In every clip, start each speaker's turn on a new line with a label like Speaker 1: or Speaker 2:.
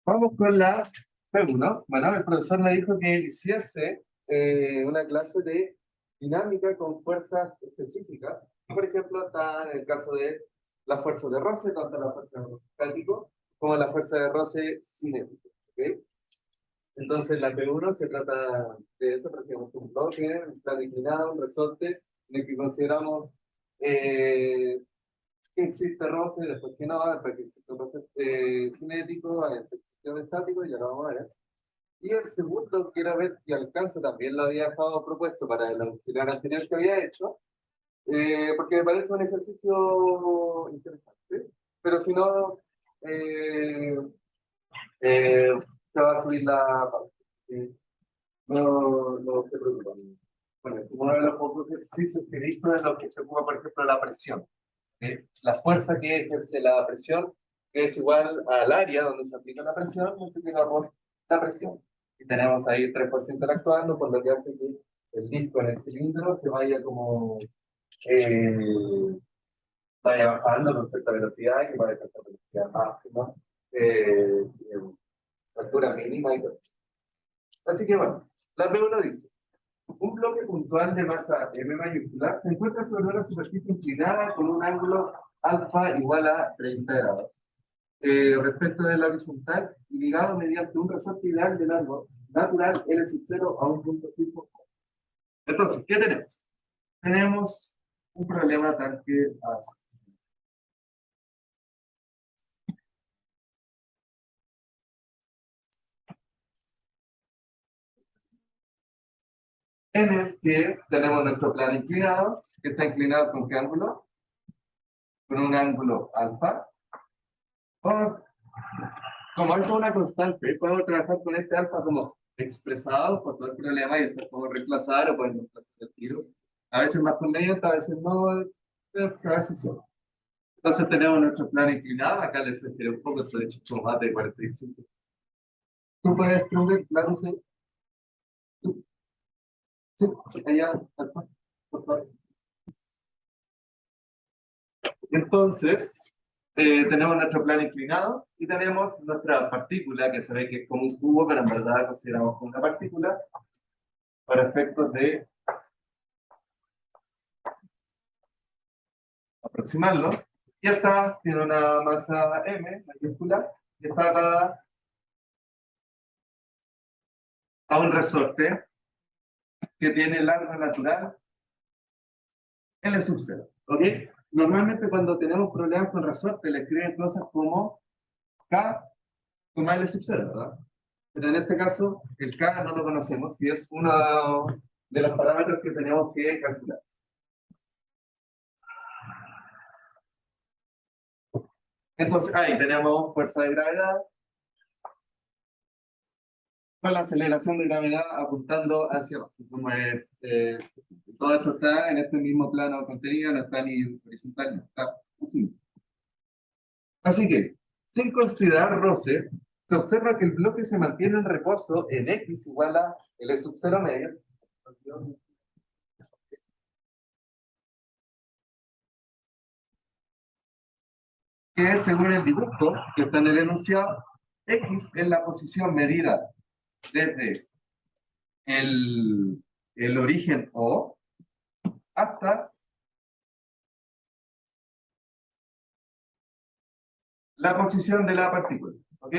Speaker 1: Vamos con la P1. Bueno, el profesor me dijo que hiciese una clase de dinámica con fuerzas específicas. Por ejemplo, está en el caso de la fuerza de roce, tanto la fuerza de roce estático como la fuerza de roce cinético. ¿Okay? Entonces, la P1 se trata de eso, prácticamente un bloque, un plan inclinado, un resorte, en el que consideramos que existe roce, después que no, después que existe roce cinético, existe estático, y ya lo vamos a ver. Y el segundo, quiero ver si alcanzo, también lo había dejado propuesto para el auxiliar anterior que había hecho, porque me parece un ejercicio interesante, pero si no, eh, eh, se va a subir la pauta. No se preocupen. Bueno, uno de los pocos ejercicios que he visto es lo que se ocupa, por ejemplo, la presión. La fuerza que ejerce la presión, que es igual al área donde se aplica la presión, multiplicado por la presión. Y tenemos ahí 3% interactuando, por lo que hace que el disco en el cilindro se vaya como vaya bajando con cierta velocidad, que para alcanzar velocidad máxima, altura mínima y todo. Así que bueno, la P1 dice: un bloque puntual de masa M mayúscula se encuentra sobre una superficie inclinada con un ángulo alfa igual a 30 grados. Respecto de la horizontal y ligado mediante un resorte ideal de largo natural L sub 0 a un punto fijo. Entonces, ¿qué tenemos? Tenemos un problema tal que así, en el que tenemos nuestro plano inclinado, que está inclinado con qué ángulo? Con un ángulo alfa. Como eso es una constante, podemos trabajar con este alfa como expresado por todo el problema y después podemos reemplazar o podemos reemplazar. A veces más conveniente, a veces no, pues a veces solo. Entonces tenemos nuestro plano inclinado, acá les exageré un poco, esto de hecho es como más de 45. ¿Tú puedes escribir plano C? Sí, allá, alfa, por favor. Entonces, tenemos nuestro plano inclinado y tenemos nuestra partícula, que se ve que es como un cubo, pero en verdad consideramos como una partícula, para efectos de aproximarlo. Y esta tiene una masa M mayúscula y está dada a un resorte que tiene largo natural L sub 0. ¿Ok? Normalmente cuando tenemos problemas con resorte le escriben cosas como K, L sub 0, ¿verdad? Pero en este caso el K no lo conocemos y es uno de los parámetros que tenemos que calcular. Entonces ahí tenemos fuerza de gravedad con la aceleración de gravedad apuntando hacia abajo. Como todo esto está en este mismo plano de contenido, no está ni horizontal, no está así. Así que, sin considerar roce, se observa que el bloque se mantiene en reposo en X igual a L sub 0 medias. Que según el dibujo que está en el enunciado, X es la posición medida desde el origen O hasta la posición de la partícula. ¿Ok?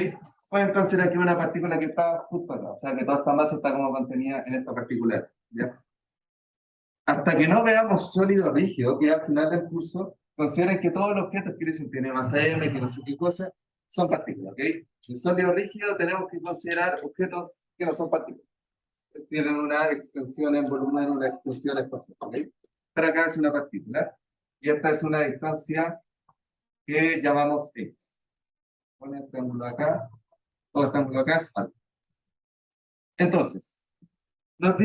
Speaker 1: Pueden considerar que una partícula que está justo acá, o sea que toda esta masa está como contenida en esta particular. ¿Ya? Hasta que no veamos sólido rígido, que al final del curso, consideren que todos los objetos que dicen tienen masa M, que no sé qué cosa, son partículas. ¿Ok? En sólido rígido tenemos que considerar objetos que no son partículas. Tienen una extensión en volumen, una extensión espacial. ¿Ok? Pero acá es una partícula. Y esta es una distancia que llamamos X. Pon este ángulo acá, todo este ángulo acá es alfa. Entonces, nos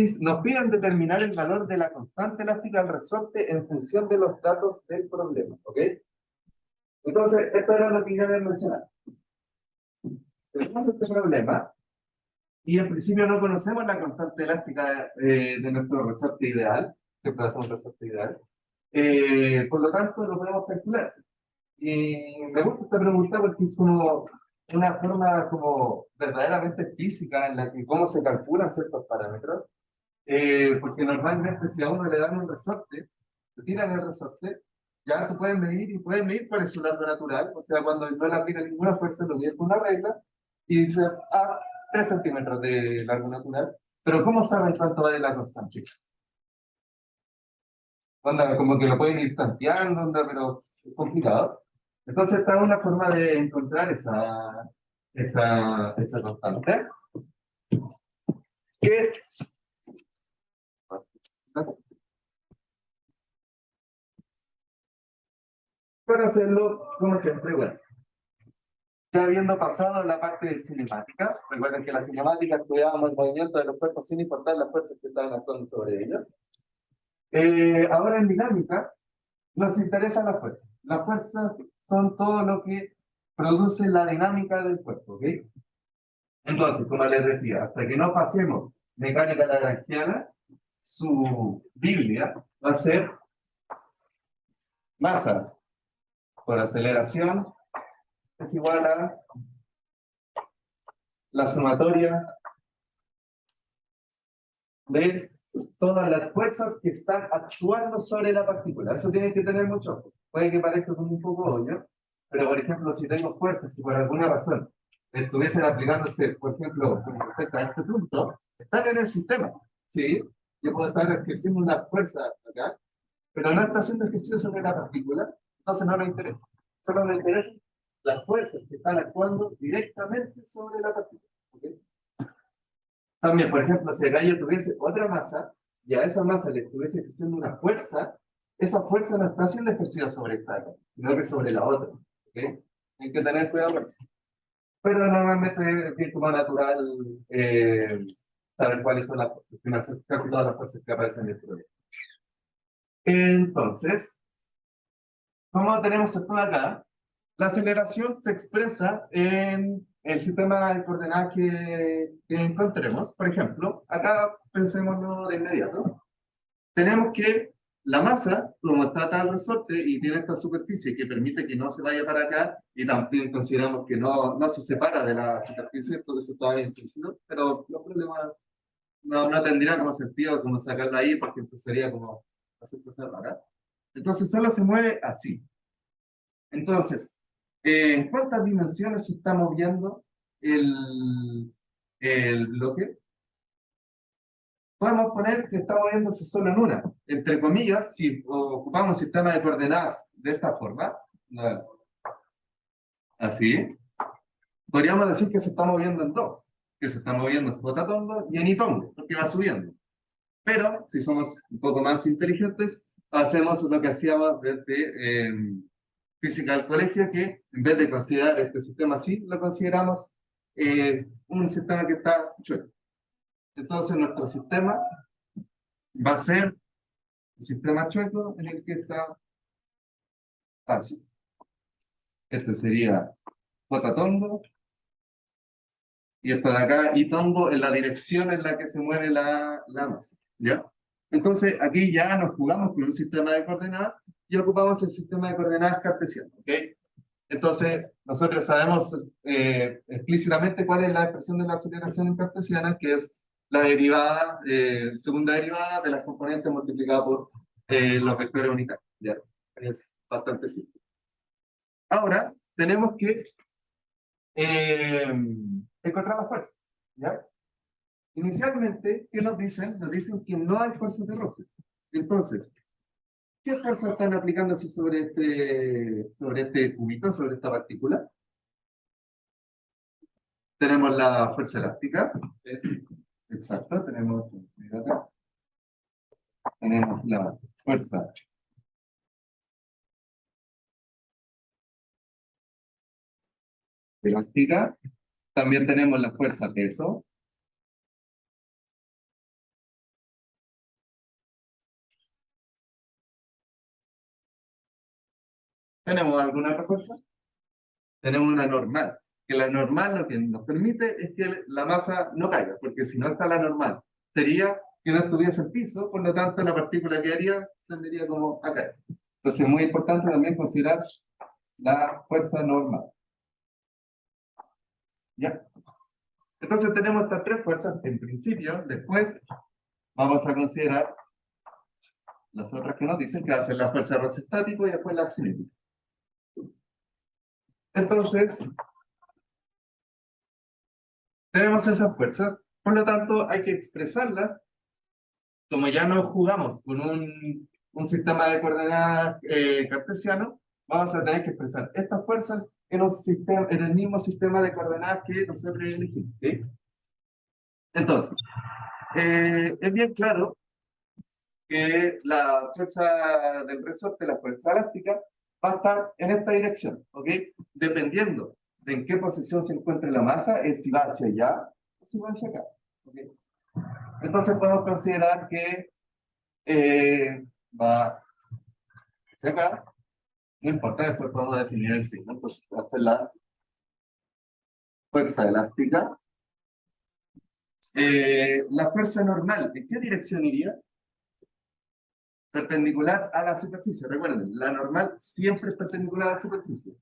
Speaker 1: piden determinar el valor de la constante elástica del resorte en función de los datos del problema. ¿Ok? Entonces, esto era lo que quería mencionar. Tenemos este problema y en principio no conocemos la constante elástica de nuestro resorte ideal, que puede ser un resorte ideal. Por lo tanto, lo podemos calcular. Y me gusta esta pregunta porque es como una forma como verdaderamente física en la que cómo se calculan ciertos parámetros, porque normalmente si a uno le dan un resorte, le tiran el resorte, ya tú puedes medir y puedes medir cuál es su largo natural, o sea, cuando no le aplica ninguna fuerza, lo mides con una regla y dice, 3 centímetros de largo natural, pero ¿cómo saben cuánto vale la constante? Onda, como que lo pueden ir tanteando, onda, pero es complicado. Entonces, está una forma de encontrar esa constante. Que, para hacerlo, como siempre, bueno, ya habiendo pasado la parte de cinemática, recuerden que en la cinemática estudiábamos el movimiento de los cuerpos sin importar las fuerzas que estaban actuando sobre ellos. Ahora en dinámica, nos interesa la fuerza. Las fuerzas son todo lo que produce la dinámica del cuerpo, ¿ok? Entonces, como les decía, hasta que no pasemos mecánica lagrangiana, su Biblia va a ser masa por aceleración es igual a la sumatoria de todas las fuerzas que están actuando sobre la partícula. Eso tienen que tener mucho ojo. Puede que parezca como un poco obvio, pero por ejemplo, si tengo fuerzas que por alguna razón estuviesen aplicándose, por ejemplo, con respecto a este punto, están en el sistema. ¿Sí? Yo puedo estar ejerciendo una fuerza acá, pero no está haciendo ejercicio sobre la partícula, entonces no nos interesa. Solo nos interesa las fuerzas que están actuando directamente sobre la partícula. ¿Okay? También, por ejemplo, si acá yo tuviese otra masa y a esa masa le estuviese ejerciendo una fuerza, esa fuerza no está haciendo ejercicio sobre esta acá, sino que sobre la otra. ¿Okay? Hay que tener cuidado con eso. Pero normalmente es bien como natural saber cuáles son las fuerzas, casi todas las fuerzas que aparecen en el problema. Entonces, como tenemos esto de acá, la aceleración se expresa en el sistema de coordenadas que encontremos. Por ejemplo, acá pensémoslo de inmediato. Tenemos que la masa, como está tal resorte y tiene esta superficie que permite que no se vaya para acá, y también consideramos que no se separa de la superficie, todo eso está implícito, pero los problemas no tendría como sentido como sacarlo ahí porque empezaría como a hacer cosas raras. Entonces solo se mueve así. Entonces, ¿en cuántas dimensiones se está moviendo el bloque? Podemos poner que está moviéndose solo en una. Entre comillas, si ocupamos el sistema de coordenadas de esta forma, así, podríamos decir que se está moviendo en dos, que se está moviendo en J-tongo y en I-tongo, porque va subiendo. Pero, si somos un poco más inteligentes, hacemos lo que hacíamos desde física del colegio, que en vez de considerar este sistema así, lo consideramos un sistema que está chueco. Entonces, nuestro sistema va a ser un sistema chueco en el que está así. Este sería J-tongo, y esto de acá, I-tongo, en la dirección en la que se mueve la masa. ¿Ya? Entonces, aquí ya nos jugamos con un sistema de coordenadas y ocupamos el sistema de coordenadas cartesiano. ¿Ok? Entonces, nosotros sabemos explícitamente cuál es la expresión de la aceleración en cartesiana, que es la derivada, segunda derivada de las componentes multiplicada por los vectores unitarios. ¿Ya? Es bastante simple. Ahora, tenemos que encontrar las fuerzas. ¿Ya? Inicialmente, ¿qué nos dicen? Nos dicen que no hay fuerzas de roce. Entonces, ¿qué fuerzas están aplicándose sobre este cubito, sobre esta partícula? Tenemos la fuerza elástica. Exacto, tenemos la fuerza elástica. También tenemos la fuerza peso. ¿Tenemos alguna otra fuerza? Tenemos una normal. Que la normal lo que nos permite es que la masa no caiga, porque si no está la normal, sería que no estuviese en piso, por lo tanto la partícula que haría tendría como a caer. Entonces es muy importante también considerar la fuerza normal. ¿Ya? Entonces tenemos estas tres fuerzas en principio. Después vamos a considerar las otras que nos dicen que va a ser la fuerza de roce estático y después la cinética. Entonces, tenemos esas fuerzas, por lo tanto hay que expresarlas. Como ya no jugamos con un sistema de coordenadas cartesiano, vamos a tener que expresar estas fuerzas en el mismo sistema de coordenadas que nosotros elegimos. ¿Sí? Entonces, es bien claro que la fuerza del resorte, la fuerza elástica, va a estar en esta dirección, ¿ok? Dependiendo de en qué posición se encuentre la masa, es si va hacia allá o si va hacia acá, ¿ok? Entonces podemos considerar que va hacia acá, no importa, después podemos definir el signo, entonces va a ser la fuerza elástica. La fuerza normal, ¿en qué dirección iría? Perpendicular a la superficie. Recuerden, la normal siempre es perpendicular a la superficie.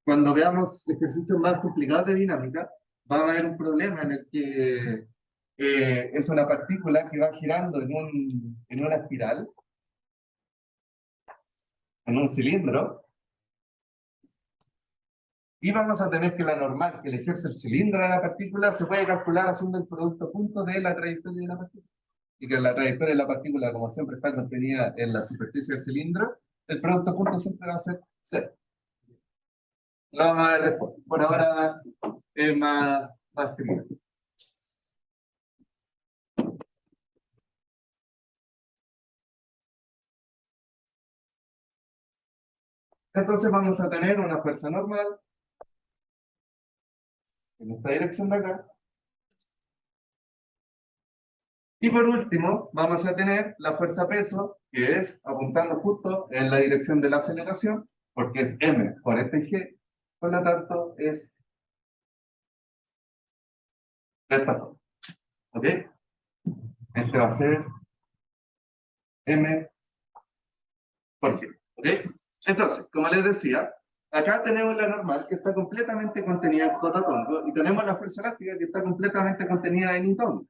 Speaker 1: Cuando veamos ejercicios más complicados de dinámica, va a haber un problema en el que es una partícula que va girando en una espiral, en un cilindro, y vamos a tener que la normal que le ejerce el cilindro a la partícula se puede calcular haciendo el producto punto de la trayectoria de la partícula. Y que la trayectoria de la partícula, como siempre está contenida en la superficie del cilindro, el producto punto siempre va a ser cero. Lo vamos a ver después. Por ahora es más trivial. Entonces vamos a tener una fuerza normal en esta dirección de acá. Y por último, vamos a tener la fuerza peso, que es apuntando justo en la dirección de la aceleración, porque es m por este g, por lo tanto es de esta forma. ¿Ok? Este va a ser m por g. ¿Ok? Entonces, como les decía, acá tenemos la normal que está completamente contenida en J tongo y tenemos la fuerza elástica que está completamente contenida en I tongo.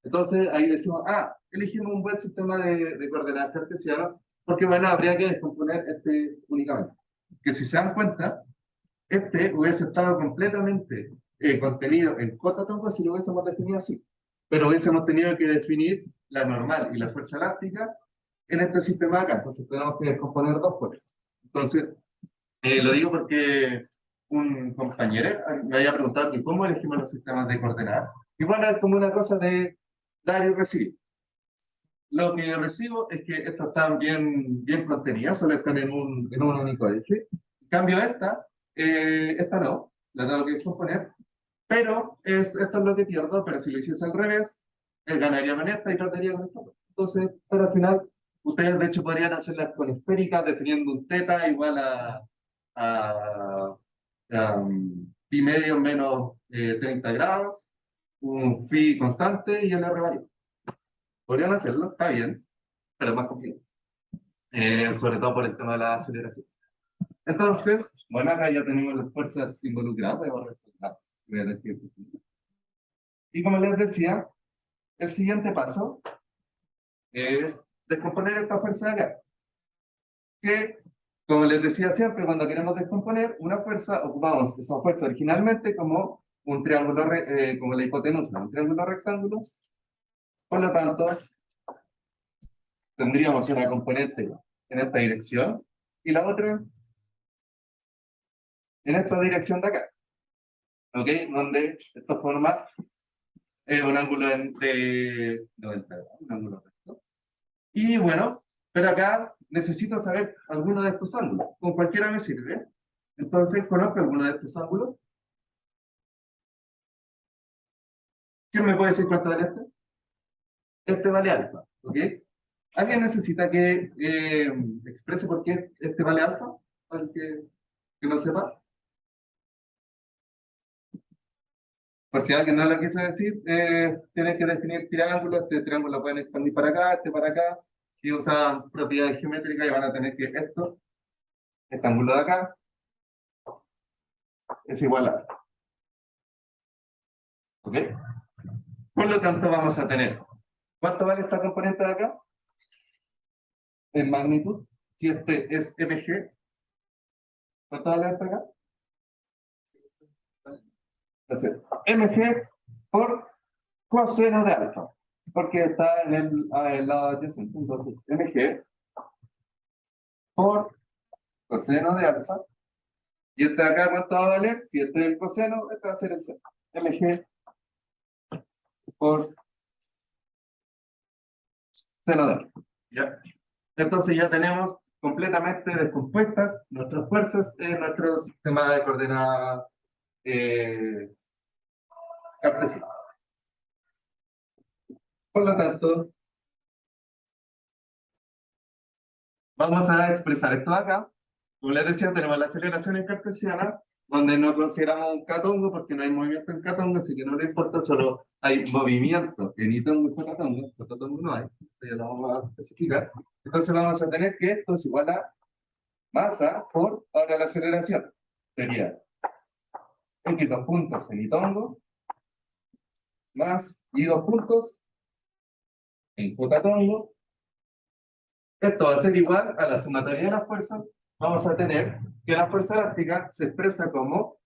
Speaker 1: Entonces ahí decimos, elegimos un buen sistema de coordenadas cartesianas, porque bueno, habría que descomponer este únicamente. Que si se dan cuenta, este hubiese estado completamente contenido en J tongo si lo hubiésemos definido así. Pero hubiésemos tenido que definir la normal y la fuerza elástica en este sistema de acá. Entonces tenemos que descomponer dos fuerzas. Entonces, lo digo porque un compañero me había preguntado que cómo elegimos los sistemas de coordenadas. Y bueno, es como una cosa de dar y recibir. Lo que recibo es que estas están bien contenidas, solo están en un único eje. En cambio, esta no, la tengo que descomponer. Pero esto es lo que pierdo, pero si lo hiciese al revés, ganaría con esta y perdería con esta. Entonces, pero al final, ustedes de hecho podrían hacerlas con esféricas, definiendo un θ igual a pi medio menos 30 grados, un phi constante y el r variable. Podrían hacerlo, está bien, pero es más complicado. Sobre todo por el tema de la aceleración. Entonces, bueno, acá ya tenemos las fuerzas involucradas, voy a decir. Y como les decía, el siguiente paso es descomponer esta fuerza de acá. Que, como les decía siempre, cuando queremos descomponer una fuerza, ocupamos esa fuerza originalmente como un triángulo, como la hipotenusa, un triángulo rectángulo. Por lo tanto, tendríamos una componente en esta dirección y la otra en esta dirección de acá. ¿Ok? Donde esto forma un ángulo de 90 grados, un ángulo recto. Y bueno, pero acá necesito saber alguno de estos ángulos. Con cualquiera me sirve. Entonces, conozco alguno de estos ángulos. ¿Quién me puede decir cuánto vale este? Este vale alfa. ¿Ok? ¿Alguien necesita que exprese por qué este vale alfa? ¿Para que lo sepa? Por si alguien no lo quiso decir, tienes que definir triángulos. Este triángulo lo pueden expandir para acá, este para acá, y usan propiedades geométricas y van a tener que este ángulo de acá, es igual a ¿Ok? Por lo tanto, vamos a tener, ¿cuánto vale esta componente de acá? En magnitud, si este es mg, ¿cuánto vale esta acá? Entonces, mg por coseno de alfa, porque está en el lado adyacente. Entonces, mg por coseno de alfa, y este de acá, ¿cuánto va a valer? Si este es el coseno, este va a ser el seno. Mg por seno de alfa. ¿Ya? Entonces ya tenemos completamente descompuestas nuestras fuerzas en nuestro sistema de coordenadas cartesiano. Por lo tanto, vamos a expresar esto de acá. Como les decía, tenemos la aceleración en cartesiana, donde no consideramos un catongo porque no hay movimiento en catongo, así que no le importa, solo hay movimiento en itongo y jotatongo no hay, eso ya lo vamos a especificar. Entonces vamos a tener que esto es igual a masa por ahora la aceleración. Sería x 2 puntos en itongo más y 2 puntos en jotatongo. Esto va a ser igual a la sumatoria de las fuerzas. Vamos a tener que la fuerza elástica se expresa como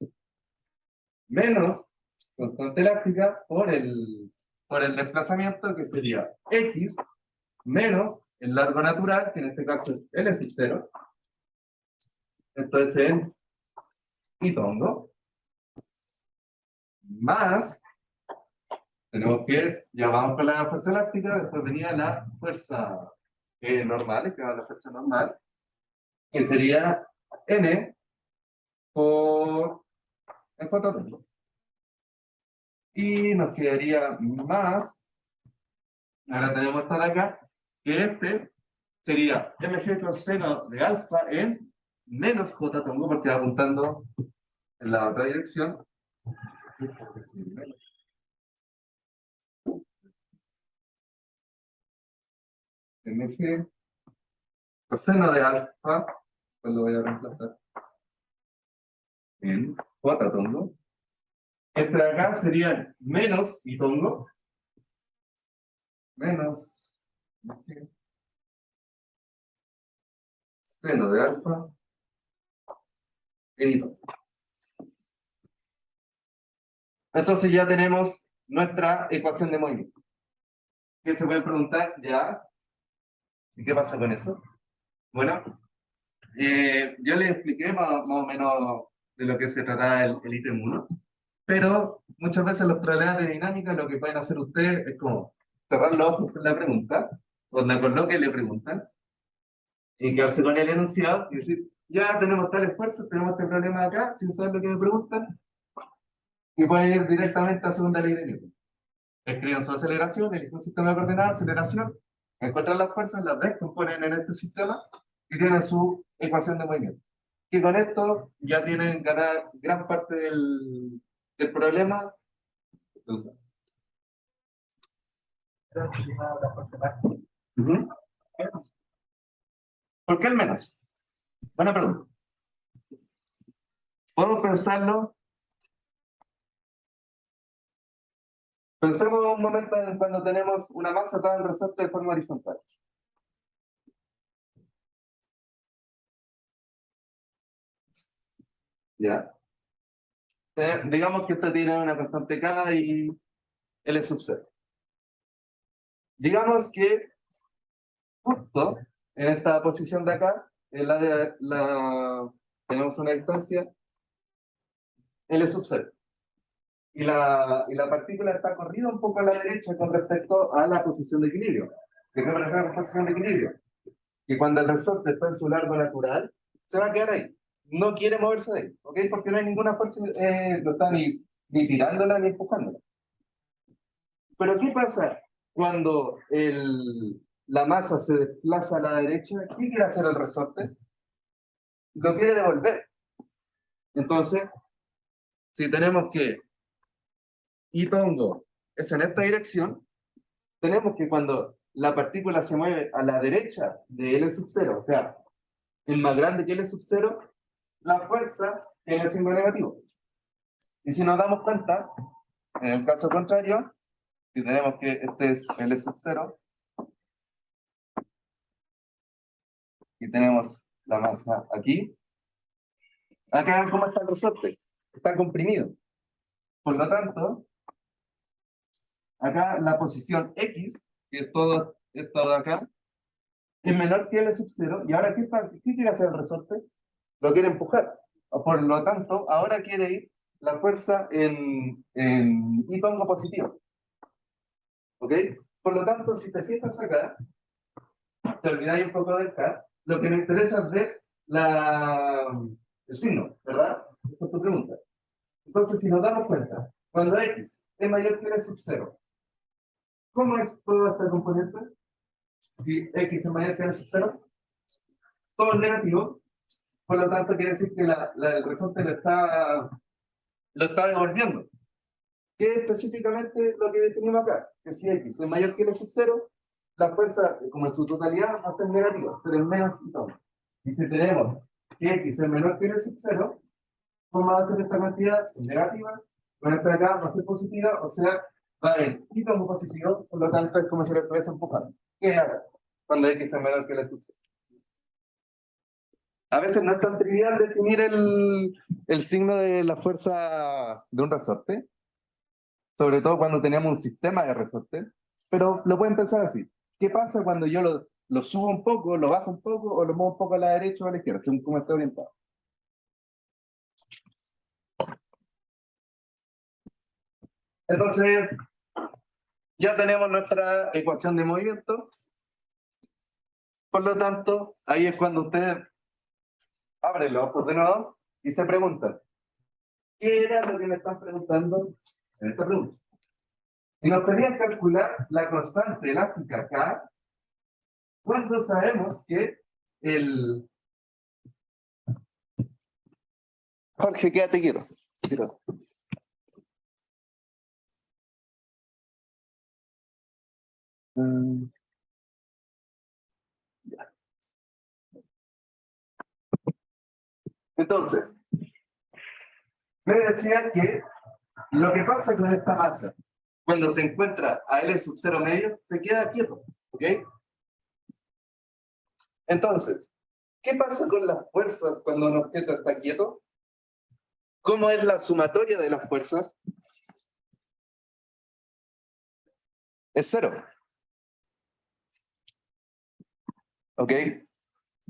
Speaker 1: menos constante elástica por el desplazamiento, que sería x menos el largo natural, que en este caso es L sub 0. Esto es en itongo. Más, tenemos que, ya vamos con la fuerza elástica, después venía la fuerza normal, que va a la fuerza normal, que sería n por el jotatongo. Y nos quedaría más, ahora tenemos esta de acá, que este sería mg coseno de alfa en menos jotatongo, porque va apuntando en la otra dirección. Mg coseno de alfa, pues lo voy a reemplazar en jotatongo. Este de acá sería menos itongo, menos mg seno de alfa en itongo. Entonces ya tenemos nuestra ecuación de movimiento. ¿Qué se puede preguntar? Ya. ¿Y qué pasa con eso? Bueno, yo les expliqué más o menos de lo que se trataba el ítem 1, pero muchas veces los problemas de dinámica lo que pueden hacer ustedes es como cerrar los ojos con la pregunta, o con lo que le preguntan, y quedarse con el enunciado y decir, ya tenemos tales fuerzas, tenemos este problema acá, sin saber lo que me preguntan, y pueden ir directamente a segunda ley de Newton. Escriben su aceleración, eligen un sistema de coordenadas, aceleración, encuentran las fuerzas, las descomponen en este sistema y tienen su ecuación de movimiento. Y con esto ya tienen ganada gran parte del problema. Uh-huh. ¿Por qué el menos? Buena pregunta. Podemos pensarlo. Pensemos un momento en cuando tenemos una masa atada al resorte de forma horizontal. ¿Ya? Digamos que esta tiene una constante K y L sub 0. Digamos que justo en esta posición de acá, tenemos una distancia L sub 0. Y la partícula está corrida un poco a la derecha con respecto a la posición de equilibrio. ¿Qué me refiero a la posición de equilibrio? Que cuando el resorte está en su largo natural, se va a quedar ahí. No quiere moverse de ahí, ¿ok? Porque no hay ninguna fuerza, no está ni tirándola ni empujándola. Pero ¿qué pasa cuando la masa se desplaza a la derecha? ¿Qué quiere hacer el resorte? Lo quiere devolver. Entonces, si tenemos que itongo es en esta dirección, tenemos que cuando la partícula se mueve a la derecha de L sub 0, o sea, es más grande que L sub 0, la fuerza tiene el signo negativo. Y si nos damos cuenta, En el caso contrario, si tenemos que este es L sub 0, y tenemos la masa aquí, acá ven cómo está el resorte, está comprimido. Por lo tanto, acá la posición X, que es todo esto de acá, es menor que L sub 0, y ahora ¿qué quiere hacer el resorte? Lo quiere empujar. Por lo tanto, ahora quiere ir la fuerza en y pongo positivo. ¿Ok? Por lo tanto, si te fijas acá, te olvidáis un poco del K, lo que me interesa es ver el signo, ¿verdad? Esa es tu pregunta. Entonces, si nos damos cuenta, cuando X es mayor que L sub 0, ¿cómo es toda esta componente? Si X es mayor que L sub 0, todo es negativo, por lo tanto quiere decir que el resorte lo está devolviendo. ¿Qué es específicamente lo que definimos acá? Que si X es mayor que L sub 0, la fuerza, como en su totalidad, va a ser negativa, será menos y todo. Y si tenemos que X es menor que L sub 0, ¿cómo va a ser esta cantidad? Es negativa, con esta de acá va a ser positiva, o sea, va a haber y como positivo, por lo tanto es como si lo estuviese empujando. ¿Qué haga cuando X es menor que L sub 0? A veces no es tan trivial definir el signo de la fuerza de un resorte, sobre todo cuando tenemos un sistema de resorte, pero lo pueden pensar así. ¿Qué pasa cuando yo lo subo un poco, lo bajo un poco, o lo muevo un poco a la derecha o a la izquierda, según cómo esté orientado? Entonces, ya tenemos nuestra ecuación de movimiento. Por lo tanto, ahí es cuando ustedes abren los ojos de nuevo y se preguntan, ¿qué era lo que me están preguntando en esta pregunta? Y nos pedían calcular la constante elástica K cuando sabemos que el... Jorge, quédate quieto. Entonces, me decía que lo que pasa con esta masa, cuando se encuentra a L sub 0 medio, se queda quieto, ¿ok? Entonces, ¿qué pasa con las fuerzas cuando un objeto está quieto? ¿Cómo es la sumatoria de las fuerzas? Es cero. ¿Ok?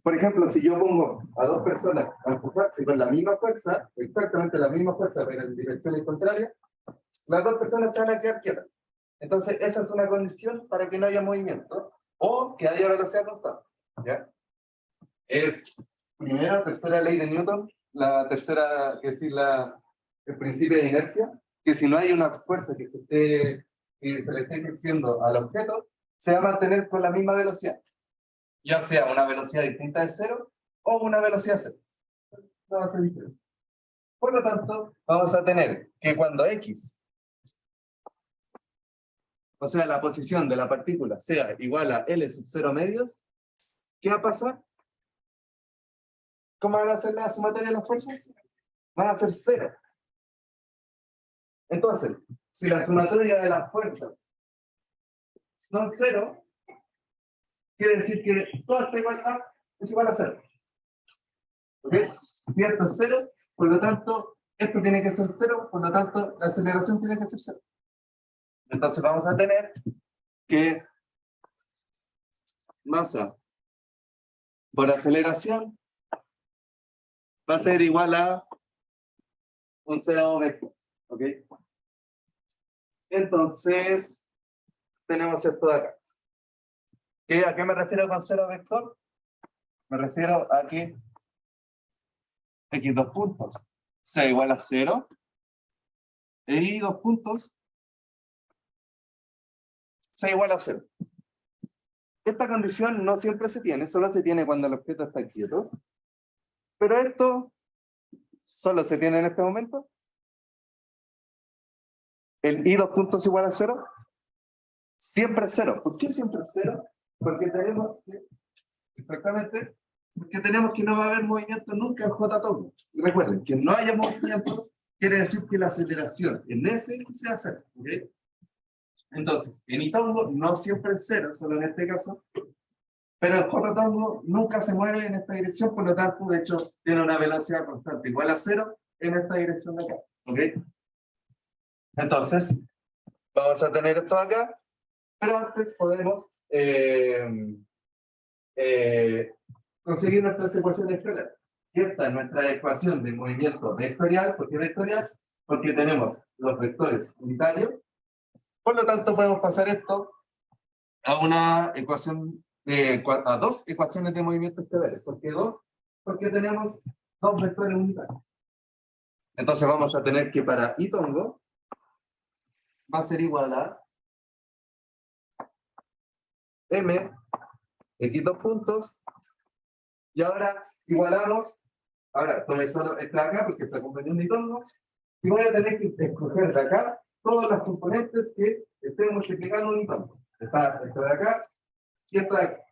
Speaker 1: Por ejemplo, si yo pongo a dos personas a empujarse con la misma fuerza, exactamente la misma fuerza, pero en direcciones contrarias, las dos personas se van a quedar quietas. Entonces, esa es una condición para que no haya movimiento o que haya velocidad constante. ¿Ya? Es, primera, tercera ley de Newton, la tercera, que es decir, el principio de inercia, que si no hay una fuerza que se le esté ejerciendo al objeto, se va a mantener con la misma velocidad. Ya sea una velocidad distinta de cero o una velocidad cero. No va a ser diferente. Por lo tanto, vamos a tener que cuando X, o sea, la posición de la partícula, sea igual a L sub 0 medios, ¿qué va a pasar? ¿Cómo van a ser la sumatoria de las fuerzas? Van a ser cero. Entonces, si la sumatoria de las fuerzas son cero, quiere decir que toda esta igualdad es igual a cero. ¿Ok? Y esto es cero, por lo tanto, esto tiene que ser cero, por lo tanto, la aceleración tiene que ser cero. Entonces vamos a tener que masa por aceleración va a ser igual a un cero vector. ¿Ok? Entonces, tenemos esto de acá. ¿A qué me refiero con cero vector? Me refiero a que X dos puntos sea igual a 0 e Y dos puntos sea igual a 0. Esta condición no siempre se tiene, solo se tiene cuando el objeto está quieto. Pero esto solo se tiene en este momento. El Y dos puntos igual a 0 siempre es 0. ¿Por qué siempre es 0? Porque tenemos que, exactamente, porque tenemos que no va a haber movimiento nunca en J total. Recuerden, que no haya movimiento quiere decir que la aceleración en S se va a hacer, ¿ok? Entonces, en Itongo no siempre es cero, solo en este caso, pero el J-Tongo nunca se mueve en esta dirección, por lo tanto, de hecho, tiene una velocidad constante igual a cero en esta dirección de acá, ¿ok? Entonces, vamos a tener esto acá, pero antes podemos conseguir nuestras ecuaciones escalares. Y esta es nuestra ecuación de movimiento vectorial. ¿Por qué vectorial? Porque tenemos los vectores unitarios. Por lo tanto, podemos pasar esto a una ecuación a dos ecuaciones de movimiento escalares. ¿Por qué dos? Porque tenemos dos vectores unitarios. Entonces vamos a tener que para Itongo va a ser igual a M, x dos puntos, y ahora igualamos, ahora tomé solo esta acá porque está comprendiendo Itongo, y voy a tener que escoger de acá todas las componentes que estén multiplicando un Itongo. Está esta de acá y esta de acá.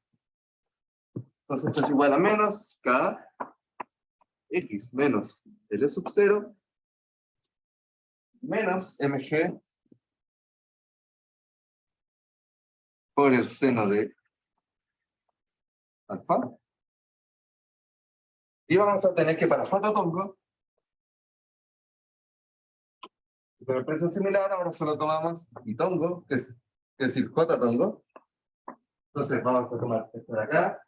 Speaker 1: Entonces esto es igual a menos K X menos L sub 0 menos mg por el seno de alfa. Y vamos a tener que para J-Tongo, de expresión similar, ahora solo tomamos Itongo, que es decir, J-Tongo. Entonces vamos a tomar esta de acá,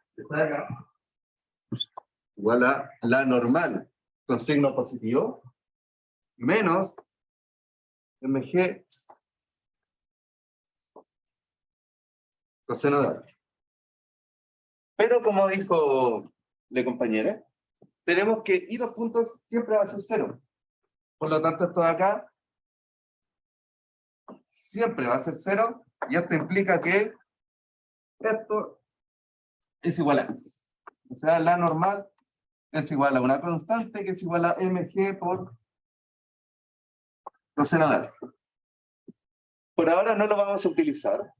Speaker 1: igual a la normal con signo positivo, menos mg coseno de alfa. Pero como dijo la compañera, tenemos que I dos puntos siempre va a ser cero. Por lo tanto, esto de acá siempre va a ser cero, y esto implica que esto es igual a, o sea, la normal es igual a una constante que es igual a mg por coseno de alfa. Por ahora no lo vamos a utilizar,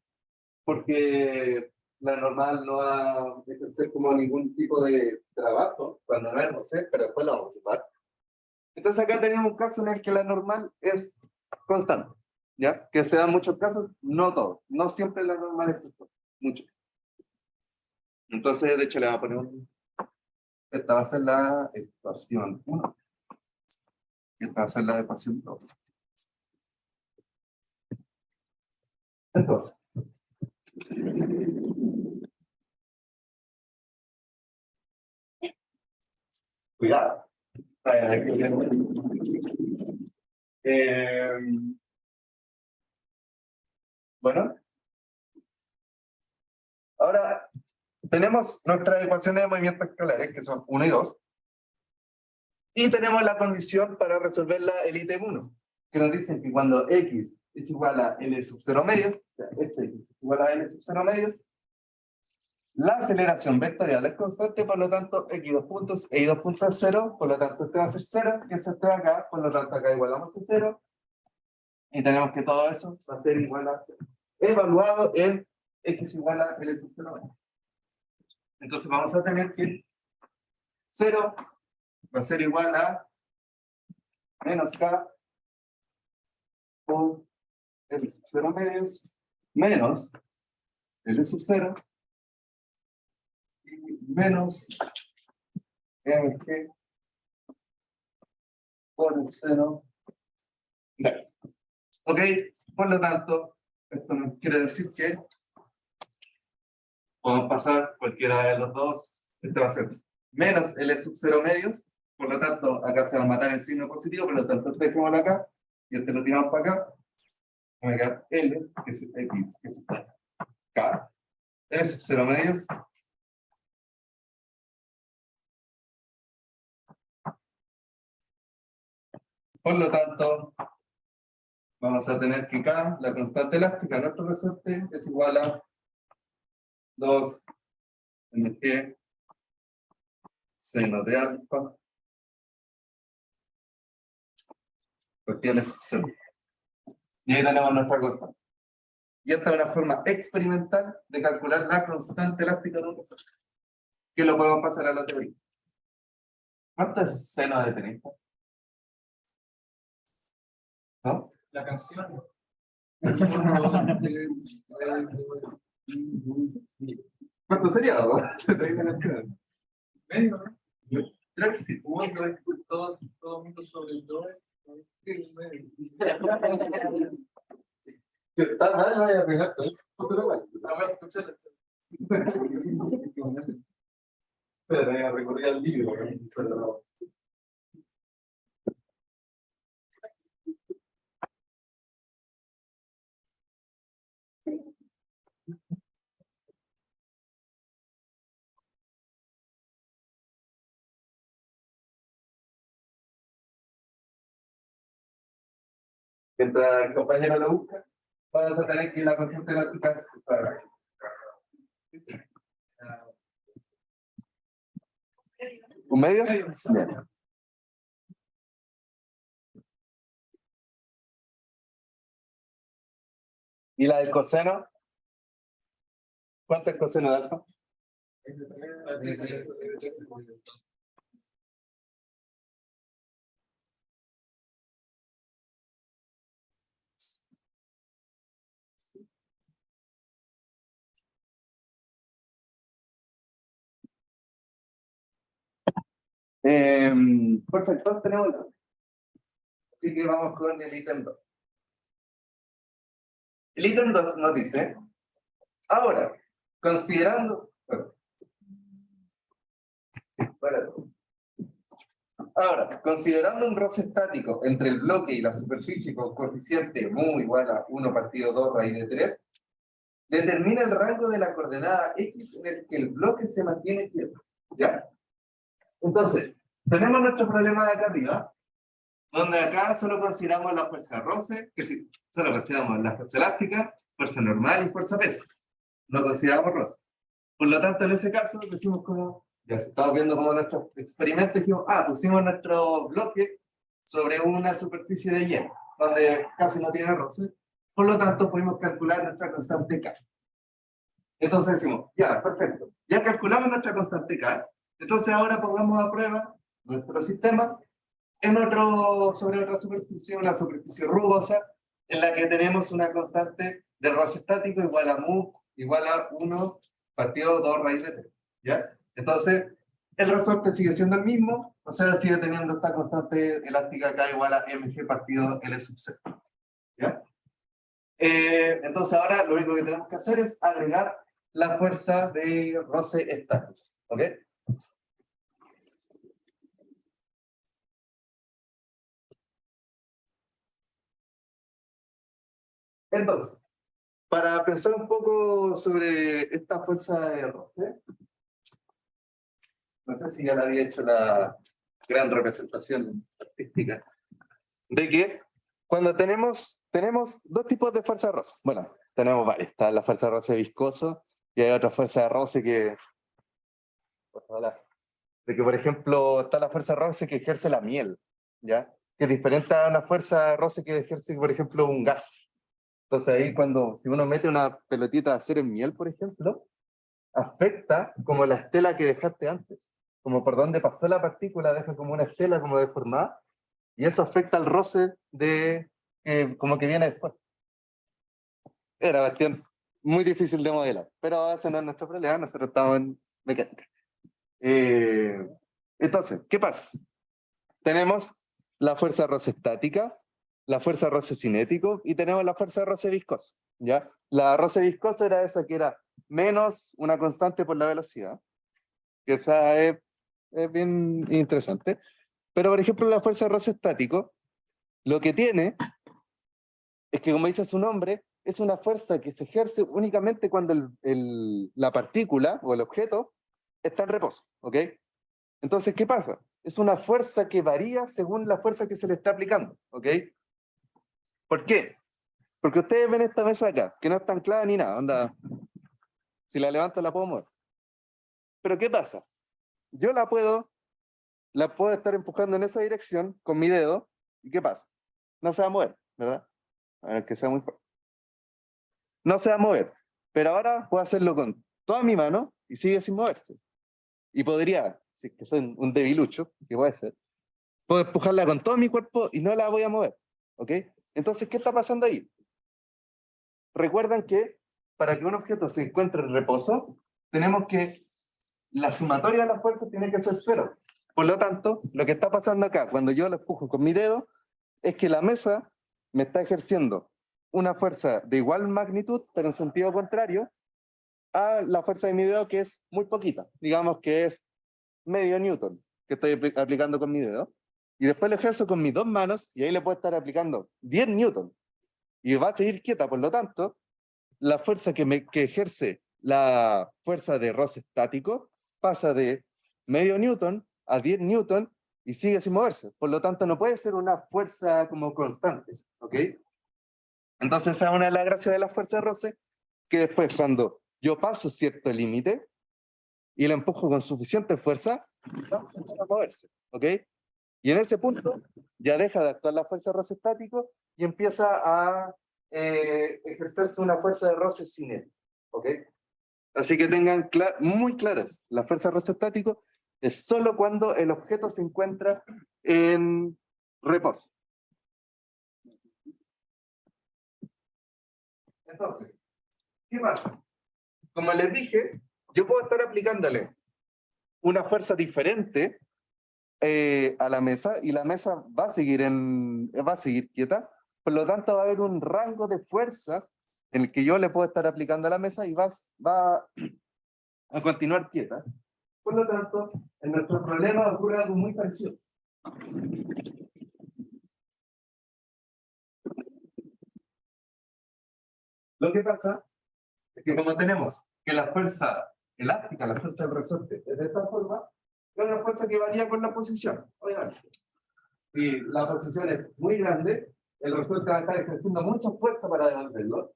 Speaker 1: porque la normal no va a ejercer como ningún tipo de trabajo, cuando no es Rosé, pero después la vamos a ocupar. Entonces acá tenemos un caso en el que la normal es constante, ¿ya? Que se dan muchos casos, no todos, no siempre la normal es constante, muchos. Entonces, de hecho, le voy a poner esta va a ser la ecuación 1, y esta va a ser la ecuación 2. Entonces, cuidado. Bueno, ahora tenemos nuestras ecuaciones de movimiento escalares, que son 1 y 2, y tenemos la condición para resolverla el ítem 1, que nos dicen que cuando x es igual a l sub 0 medios, o sea, este x es igual a l sub 0 medios, la aceleración vectorial es constante, por lo tanto, x dos puntos e y dos puntos es 0, por lo tanto, este va a ser 0, que es este de acá, por lo tanto, acá igualamos a 0, y tenemos que todo eso va a ser igual a 0, evaluado en x igual a l sub 0 medios. Entonces, vamos a tener que 0 va a ser igual a menos k por L sub 0 medios menos L sub 0 y menos mg por el seno de alfa. Ok, por lo tanto, esto nos quiere decir que podemos pasar cualquiera de los dos. Este va a ser menos L sub 0 medios, por lo tanto, acá se va a matar el signo positivo, por lo tanto, este dejémoslo acá y este lo tiramos para acá. Va a quedar L, que es X, que es K, L sub 0 medios. Por lo tanto, vamos a tener que K, la constante elástica de nuestro resorte, es igual a 2 mg seno de alfa por L sub 0. Y ahí tenemos nuestra constante. Y esta es una forma experimental de calcular la constante elástica de un resorte, que lo podemos pasar a la teoría. ¿Cuánto es seno de 30? ¿No?
Speaker 2: La canción.
Speaker 1: ¿Cuánto sería? ¿No? 30 canciones.
Speaker 2: Medio, ¿no?
Speaker 1: Creo que sí.
Speaker 2: Todo mundo sobre el dos.
Speaker 1: Si está mal, no vaya a arruinar todo. Espera, voy a recurrir al libro. ¿No? Mientras el compañero lo busca, vas a tener que ir a la consulta de tu casa. ¿Un medio? Bien. ¿Y la del coseno? ¿Cuánto es coseno de alfa? Perfecto, tenemos el dato. Así que vamos con el ítem 2. El ítem 2 nos dice, ahora, considerando... Ahora, considerando un roce estático entre el bloque y la superficie con coeficiente mu igual a 1 partido 2 raíz de 3, determina el rango de la coordenada X en el que el bloque se mantiene quieto. ¿Ya? Entonces, tenemos nuestro problema de acá arriba, donde acá solo consideramos la fuerza roce, que sí, solo consideramos la fuerza elástica, fuerza normal y fuerza peso. No consideramos roce. Por lo tanto, en ese caso, decimos como, ya se estaba viendo como nuestro experimento, dijimos, pusimos nuestro bloque sobre una superficie de hielo, donde casi no tiene roce, por lo tanto, pudimos calcular nuestra constante K. Entonces decimos, ya, perfecto, ya calculamos nuestra constante K, entonces ahora pongamos a prueba nuestro sistema sobre otra superficie, una superficie rugosa, en la que tenemos una constante de roce estático igual a mu, igual a 1 partido 2 raíz de 3, ¿ya? Entonces, el resorte sigue siendo el mismo, o sea, sigue teniendo esta constante elástica acá igual a mg partido L sub c, ¿ya? Entonces ahora lo único que tenemos que hacer es agregar la fuerza de roce estático, ¿ok? Entonces, para pensar un poco sobre esta fuerza de roce, no sé si ya la había hecho la gran representación artística, de que cuando tenemos dos tipos de fuerza de roce. Bueno, tenemos varias. Está la fuerza de roce viscoso y hay otra fuerza de roce que... De que, por ejemplo, está la fuerza de roce que ejerce la miel, ¿ya? Que es diferente a una fuerza de roce que ejerce, por ejemplo, un gas. Entonces ahí si uno mete una pelotita de acero en miel, por ejemplo, afecta como la estela que dejaste antes. Como por donde pasó la partícula, deja como una estela como deformada, y eso afecta al roce como que viene después. Era bastante muy difícil de modelar, pero ese no es nuestro problema, nosotros estamos en mecánica. Entonces, ¿qué pasa? Tenemos la fuerza de roce estática, la fuerza de roce cinético y tenemos la fuerza de roce viscoso, ¿ya? La roce viscoso era esa que era menos una constante por la velocidad, que esa es bien interesante. Pero, por ejemplo, la fuerza de roce estático, lo que tiene es que, como dice su nombre, es una fuerza que se ejerce únicamente cuando la partícula o el objeto está en reposo, ¿ok? Entonces, ¿qué pasa? Es una fuerza que varía según la fuerza que se le está aplicando, ¿ok? ¿Por qué? Porque ustedes ven esta mesa acá, que no está anclada ni nada, onda, si la levanto la puedo mover. Pero ¿qué pasa? Yo la puedo estar empujando en esa dirección con mi dedo, ¿y qué pasa? No se va a mover, ¿verdad? A ver que sea muy fuerte. No se va a mover, pero ahora puedo hacerlo con toda mi mano y sigue sin moverse. Y podría, si es que soy un debilucho, que puede ser, puedo empujarla con todo mi cuerpo y no la voy a mover, ¿ok? Entonces, ¿qué está pasando ahí? Recuerdan que para que un objeto se encuentre en reposo, tenemos que la sumatoria de las fuerzas tiene que ser 0. Por lo tanto, lo que está pasando acá, cuando yo lo empujo con mi dedo, es que la mesa me está ejerciendo una fuerza de igual magnitud, pero en sentido contrario, a la fuerza de mi dedo, que es muy poquita. Digamos que es medio newton, que estoy aplicando con mi dedo. Y después lo ejerzo con mis 2 manos, y ahí le puedo estar aplicando 10 newton. Y va a seguir quieta, por lo tanto, la fuerza que ejerce la fuerza de roce estático pasa de medio newton a 10 newton y sigue sin moverse. Por lo tanto, no puede ser una fuerza como constante. ¿Ok? Entonces, esa es una de las gracias de la fuerza de roce, que después cuando yo paso cierto límite y la empujo con suficiente fuerza, va a empezar a moverse. ¿Ok? Y en ese punto ya deja de actuar la fuerza de roce estático y empieza a ejercerse una fuerza de roce cinética. ¿Ok? Así que tengan muy claras, la fuerza de roce estático es solo cuando el objeto se encuentra en reposo. Entonces, ¿qué pasa? Como les dije, yo puedo estar aplicándole una fuerza diferente a la mesa y la mesa va a seguir quieta. Por lo tanto, va a haber un rango de fuerzas en el que yo le puedo estar aplicando a la mesa y va a continuar quieta. Por lo tanto, en nuestro problema ocurre algo muy parecido. Lo que pasa es que como tenemos que la fuerza elástica, la fuerza del resorte, es de esta forma, es una fuerza que varía con la posición, obviamente. Si la posición es muy grande, el resorte va a estar ejerciendo mucha fuerza para devolverlo.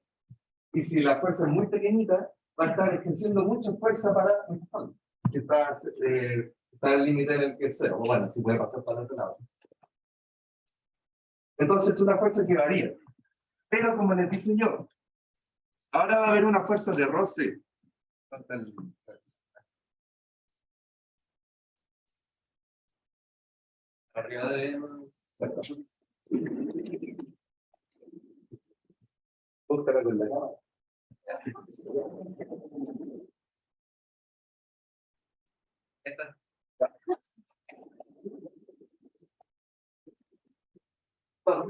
Speaker 1: Y si la fuerza es muy pequeñita, va a estar ejerciendo mucha fuerza para empujarlo. Está el límite en el que es 0. O bueno, si puede pasar para el otro lado. Entonces es una fuerza que varía. Pero como les dije yo, ahora va a haber una fuerza de roce.
Speaker 2: Arriba de...
Speaker 1: Búscala con la cámara.
Speaker 2: Esta.
Speaker 1: Bueno,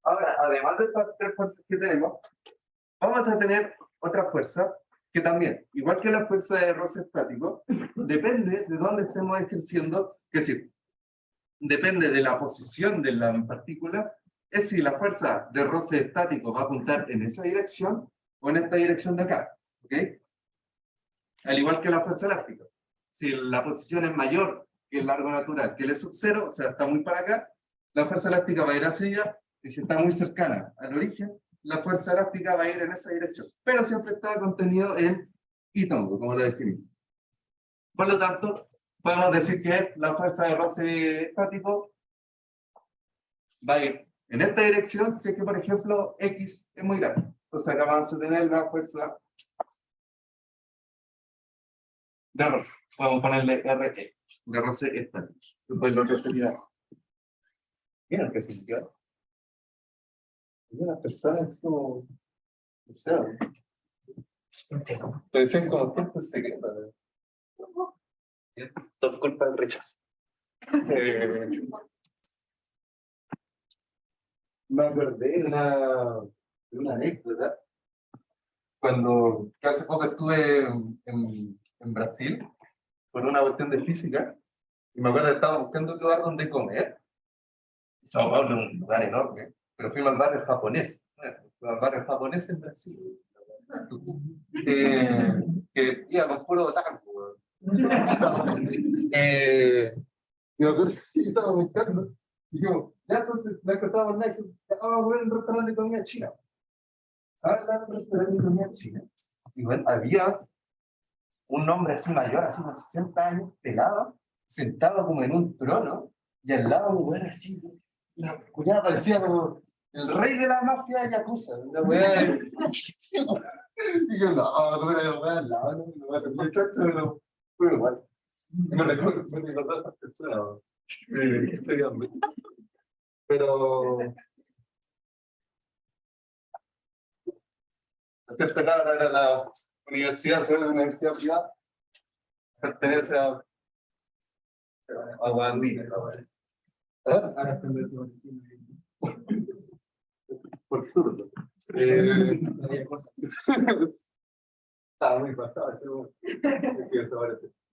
Speaker 1: ahora, además de estas 3 fuerzas que tenemos, vamos a tener otra fuerza que también, igual que la fuerza de roce estático, depende de dónde estemos ejerciendo, es decir, depende de la posición de la partícula, es si la fuerza de roce estático va a apuntar en esa dirección o en esta dirección de acá. ¿Ok? Al igual que la fuerza elástica. Si la posición es mayor que el largo natural, que el sub 0, o sea, está muy para acá, la fuerza elástica va a ir hacia allá, y si está muy cercana al origen, la fuerza elástica va a ir en esa dirección. Pero siempre está contenido en y tongo, como lo definimos. Por lo tanto, podemos decir que la fuerza de roce estático va a ir en esta dirección, si es que, por ejemplo, X es muy grande. Entonces acá vamos a tener la fuerza de roce. Vamos a ponerle RE, de roce estático. Después lo otro sería... Mira qué significa. Una persona es como... O sea, te dicen como tiempo secreto. Todo culpa del rechazo. Me acordé de una anécdota cuando hace poco estuve en Brasil por una cuestión de física y me acuerdo que estaba buscando un lugar donde comer. Sao Paulo es un lugar enorme, pero fuimos al barrio japonés. Al barrio japonés en Brasil. Que iba con puro otaku. Y me acuerdo que estaba buscando. Y digo, ya entonces, no encontrábamos nada. Vamos a comer en un restaurante de comida china. ¿Sabes la restaurante de comida china? Y bueno, había un hombre así mayor, así unos 60 años, pelado, sentado como en un trono, y al lado un güey así, la cuñada parecía como el rey de la mafia de Yakuza, una weá de... Y yo, no, no era la weá al lado, no voy a tener mucho, pero fue igual. Me recuerdo a estas personas, pero ¿Cierto, cabra? Ahora la universidad se vuelve una universidad privada. Pertenece a Guandí.
Speaker 2: Ahora está en versión
Speaker 1: Por zurdo.
Speaker 2: había cosas.
Speaker 1: Estaba muy pasado.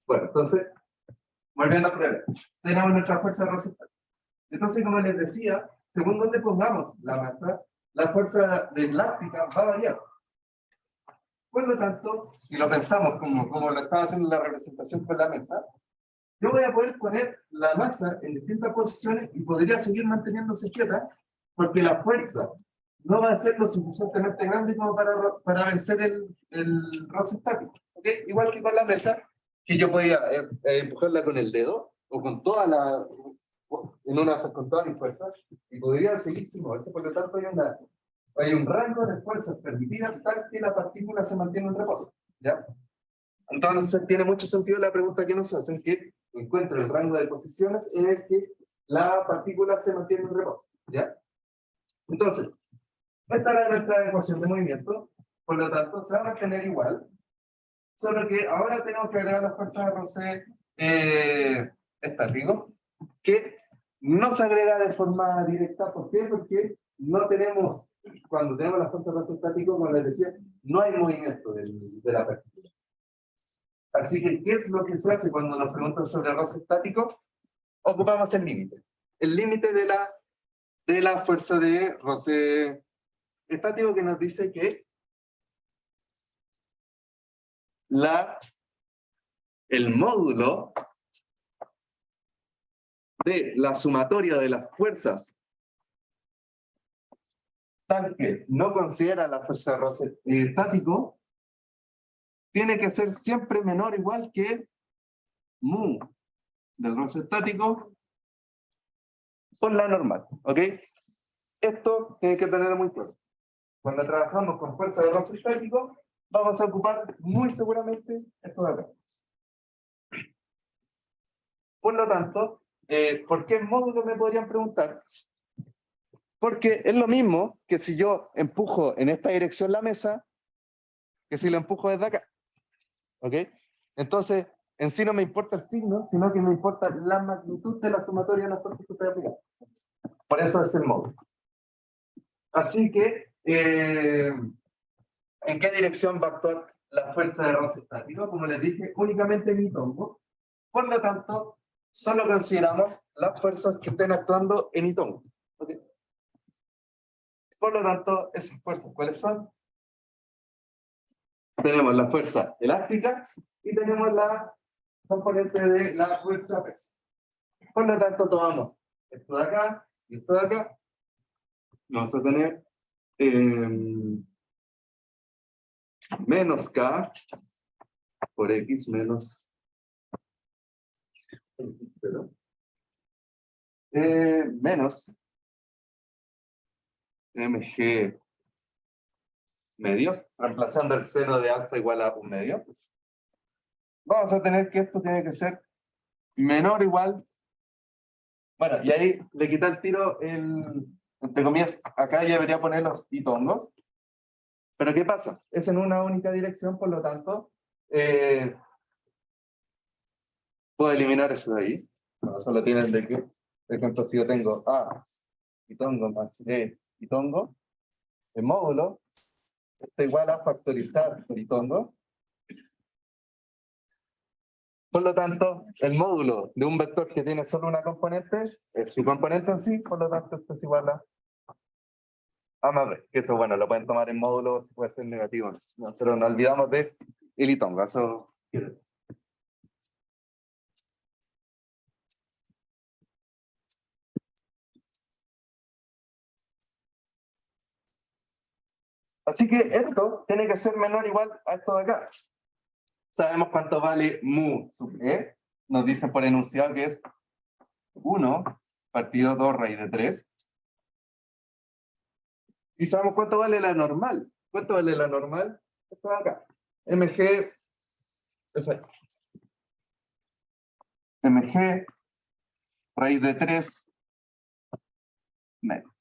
Speaker 1: Bueno, entonces, volviendo a problema. Tenemos nuestra fuerza Rosetta. Entonces, como les decía, según donde pongamos la masa, la fuerza de elástica va a variar. Por lo tanto, si lo pensamos como lo estaba haciendo la representación con la mesa, yo voy a poder poner la masa en distintas posiciones y podría seguir manteniéndose quieta, porque la fuerza no va a ser lo suficientemente grande como para vencer el roce estático. ¿Okay? Igual que con la mesa, que yo podía empujarla con el dedo o con toda la, con toda mi fuerza, y podría seguir sin moverse. Por lo tanto, hay un rango de fuerzas permitidas tal que la partícula se mantiene en reposo. ¿Ya? Entonces tiene mucho sentido la pregunta que nos hacen, que encuentra el rango de posiciones es que la partícula se mantiene en reposo. ¿Ya? Entonces, esta era nuestra ecuación de movimiento, por lo tanto se va a mantener igual, solo que ahora tenemos que agregar las fuerzas de roce estáticos, que no se agrega de forma directa. ¿Por qué? Porque no tenemos, cuando tenemos las fuerzas de roce estáticos, como les decía, no hay movimiento de la partícula. Así que, ¿qué es lo que se hace cuando nos preguntan sobre roce estático? Ocupamos el límite. El límite de la fuerza de roce estático, que nos dice que el módulo de la sumatoria de las fuerzas tal que no considera la fuerza de roce estático tiene que ser siempre menor o igual que mu del roce estático por la normal. ¿Ok? Esto tiene que tenerlo muy claro. Cuando trabajamos con fuerza de roce estático, vamos a ocupar muy seguramente esto de acá. Por lo tanto, ¿por qué módulo me podrían preguntar? Porque es lo mismo que si yo empujo en esta dirección la mesa, que si lo empujo desde acá. ¿Ok? Entonces, en sí no me importa el signo, sino que me importa la magnitud de la sumatoria de las fuerzas que estoy aplicando. Por eso es el módulo. Así que, ¿en qué dirección va a actuar la fuerza de roce estático? Como les dije, únicamente en mi tongo. Por lo tanto, solo consideramos las fuerzas que estén actuando en itongo. ¿Okay? Por lo tanto, esas fuerzas, ¿cuáles son? Tenemos la fuerza elástica y tenemos la componente de la fuerza peso. Por lo tanto, tomamos esto de acá y esto de acá. Vamos a tener menos K por X menos menos mg medios, reemplazando el seno de alfa igual a un medio. Vamos a tener que esto tiene que ser menor o igual. Bueno, y ahí le quita el tiro entre comillas, acá ya debería poner los itongos. Pero ¿qué pasa? Es en una única dirección, por lo tanto, puedo eliminar eso de ahí. No, solo tienen de que, por ejemplo, si yo tengo A itongo más E itongo, el módulo está igual a factorizar el itongo. Por lo tanto, el módulo de un vector que tiene solo una componente es su componente en sí, por lo tanto, esto es igual a más B. Que eso, bueno, lo pueden tomar en módulo, si puede ser negativo, ¿no? Pero no olvidamos de el itongo, eso. Así que esto tiene que ser menor o igual a esto de acá. Sabemos cuánto vale mu sub E. Nos dicen por enunciado que es 1 partido 2 raíz de 3. Y sabemos cuánto vale la normal. ¿Cuánto vale la normal? Esto de acá. Mg es ahí. Mg raíz de 3 menos.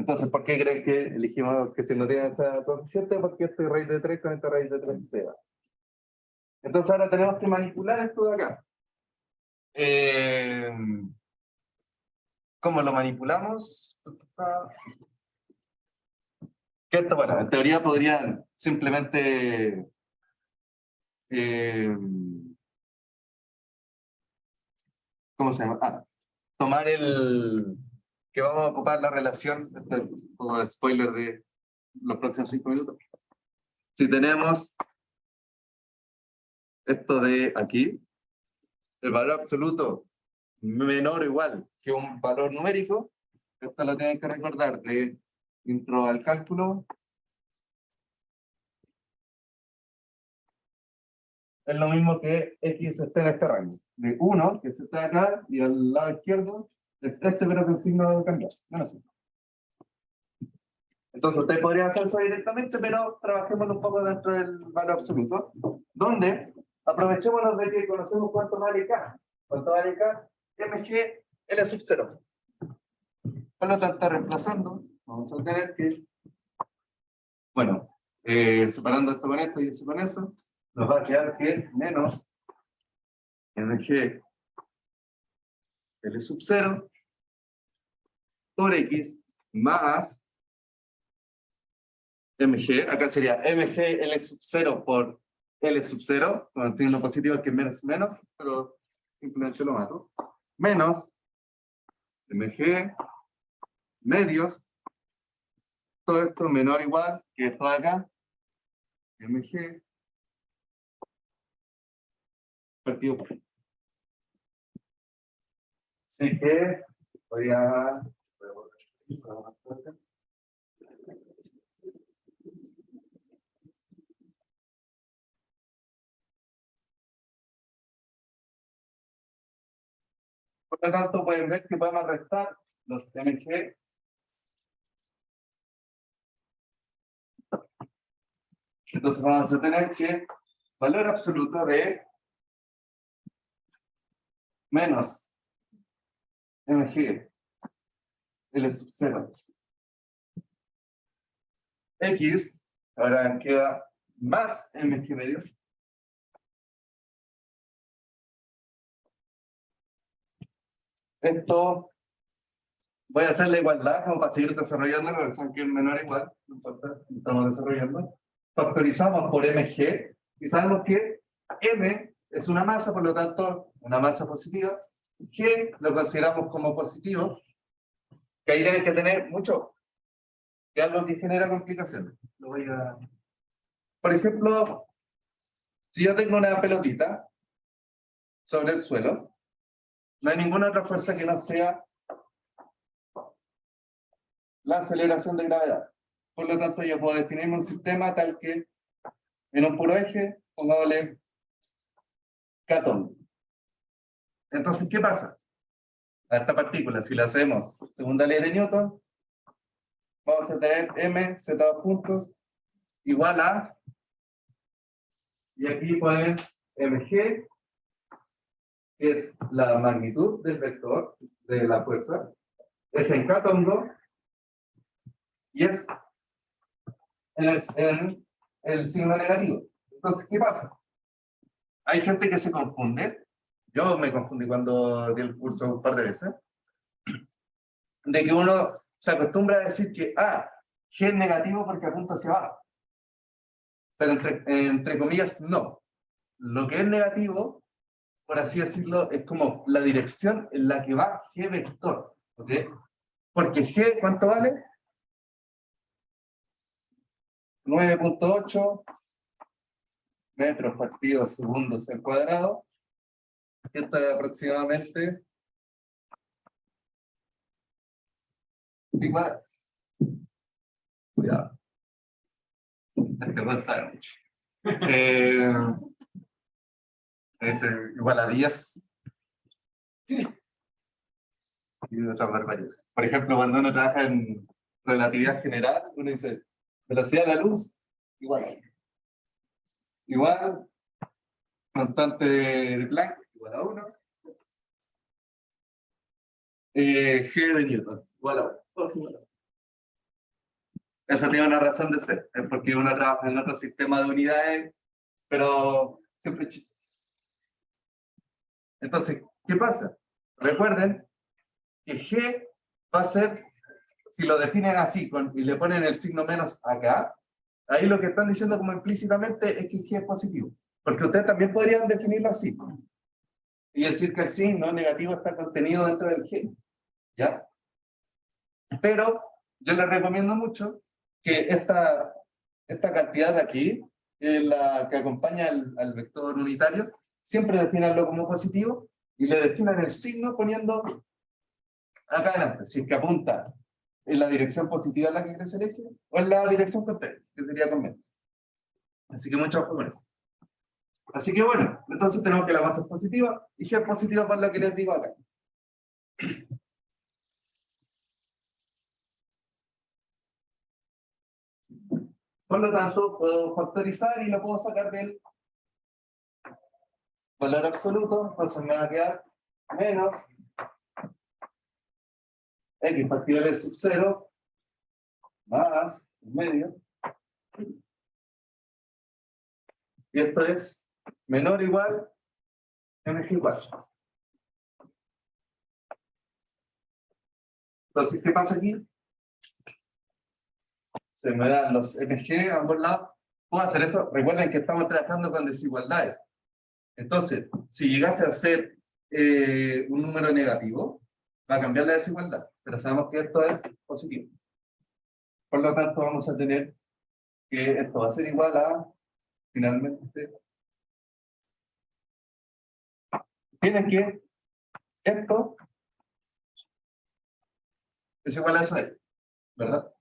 Speaker 1: Entonces, ¿por qué creen que elegimos que si no tiene esa coeficiente? Porque este raíz de 3 con esta raíz de 3 se va. Entonces ahora tenemos que manipular esto de acá. ¿Cómo lo manipulamos? Que esto, bueno, en teoría podrían simplemente ¿cómo se llama? Tomar el que vamos a ocupar la relación, este es un poco de spoiler de los próximos 5 minutos. Si tenemos esto de aquí, el valor absoluto menor o igual que un valor numérico, esto lo tienen que recordar de intro al cálculo. Es lo mismo que x esté en este rango. De 1, que se está acá, y al lado izquierdo, es este, pero con signo de cambiar. No sé. Entonces, ustedes podrían hacer eso directamente, pero trabajemos un poco dentro del valor absoluto, donde aprovechémonos de que conocemos cuánto vale K. ¿Cuánto vale K? MG L sub 0. Por lo tanto, reemplazando, vamos a tener que, bueno, separando esto con esto y eso con eso, nos va a quedar que menos MG L sub 0 por X más MG, acá sería MG L sub 0 por L sub 0, con el signo positivo que es menos, pero simplemente lo mato, menos MG medios, todo esto menor o igual que esto de acá, MG partido por. Así que voy a por lo tanto, pueden ver que podemos restar los MG. Entonces vamos a tener que valor absoluto de menos MG L sub 0 X, ahora queda más MG medios. Esto voy a hacer la igualdad como para seguir desarrollando la versión que es menor o igual, no importa, estamos desarrollando. Factorizamos por MG y sabemos que M es una masa, por lo tanto, una masa positiva. G lo consideramos como positivo, que ahí tienen que tener mucho, que es algo que genera complicaciones. Lo voy a... Por ejemplo, si yo tengo una pelotita sobre el suelo, no hay ninguna otra fuerza que no sea la aceleración de gravedad. Por lo tanto, yo puedo definir un sistema tal que en un puro eje, pongámosle catón. Entonces, ¿qué pasa? A esta partícula, si la hacemos segunda ley de Newton, vamos a tener m, z puntos, igual a, y aquí ponen mg, que es la magnitud del vector de la fuerza, es en catónico, y es en el signo negativo. Entonces, ¿qué pasa? Hay gente que se confunde, yo me confundí cuando di el curso un par de veces, de que uno se acostumbra a decir que G es negativo porque apunta hacia abajo. Pero entre comillas, no. Lo que es negativo, por así decirlo, es como la dirección en la que va G vector. ¿Ok? Porque G, ¿cuánto vale? 9.8 metros partidos segundos al cuadrado. Esto es aproximadamente igual. Cuidado. Hay que pensar mucho. Es igual a 10. Y otras barbaridades. Por ejemplo, cuando uno trabaja en relatividad general, uno dice, velocidad de la luz, igual, constante de Planck, igual a 1, G de Newton, igual a 1, todos igual a 1. Eso tiene una razón de ser, es porque uno trabaja en otro sistema de unidades, pero siempre chistes. Entonces, ¿qué pasa? Recuerden que G va a ser, si lo definen así y le ponen el signo menos acá, ahí lo que están diciendo como implícitamente es que G es positivo. Porque ustedes también podrían definirlo así. Y decir que el signo negativo está contenido dentro del G. ¿Ya? Pero yo les recomiendo mucho que esta cantidad de aquí, la que acompaña al vector unitario, siempre definanlo como positivo y le definan el signo poniendo acá adelante, si es que apunta en la dirección positiva en la que crece el eje o en la dirección contraria, que sería con menos. Así que mucho ojo con eso. Así que bueno, entonces tenemos que la masa es positiva y G es positiva por lo que les digo acá. Por lo tanto, puedo factorizar y lo puedo sacar del valor absoluto, entonces me va a quedar menos x partido de sub 0 más medio. Y esto es menor o igual mg igual. Entonces, ¿qué pasa aquí? Se me dan los mg a ambos lados. Puedo hacer eso. Recuerden que estamos trabajando con desigualdades. Entonces, si llegase a ser un número negativo, va a cambiar la desigualdad. Pero sabemos que esto es positivo. Por lo tanto, vamos a tener que esto va a ser igual a, finalmente, tienen que esto es igual a eso ahí, ¿verdad?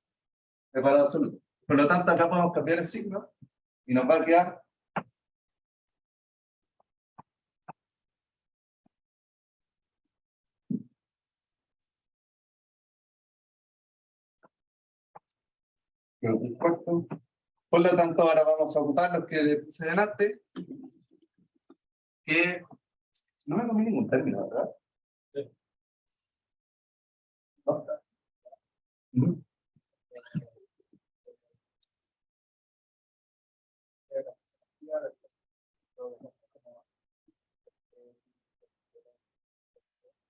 Speaker 1: Es valor absoluto. Por lo tanto, acá podemos cambiar el signo y nos va a quedar un cuarto. Por lo tanto, ahora vamos a ocupar los que le puse delante, que no me comí ningún término, ¿verdad? No. Ujú.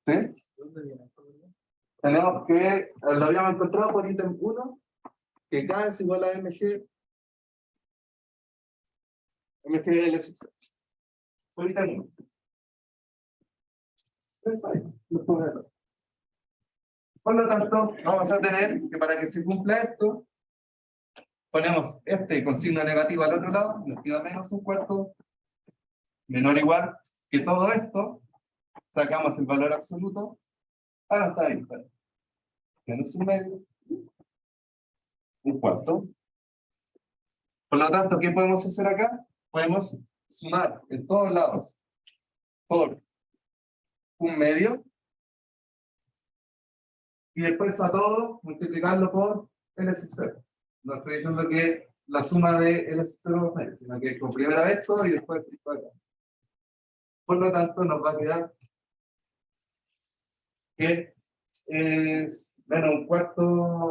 Speaker 1: ¿Sí? Tenemos que, lo habíamos encontrado por ítem 1, que K es igual a mg L sub 0. Por ítem 1. Por lo tanto, vamos a tener que para que se cumpla esto, ponemos este con signo negativo al otro lado, nos queda menos un cuarto, menor o igual que todo esto, sacamos el valor absoluto, ahora está bien, menos un medio, un cuarto. Por lo tanto, ¿qué podemos hacer acá? Podemos sumar en todos lados por un medio y después a todo multiplicarlo por L sub 0. No estoy diciendo que la suma de L sub 0 es medio, sino que con primero esto y después esto acá. Por lo tanto, nos va a quedar que es menos un cuarto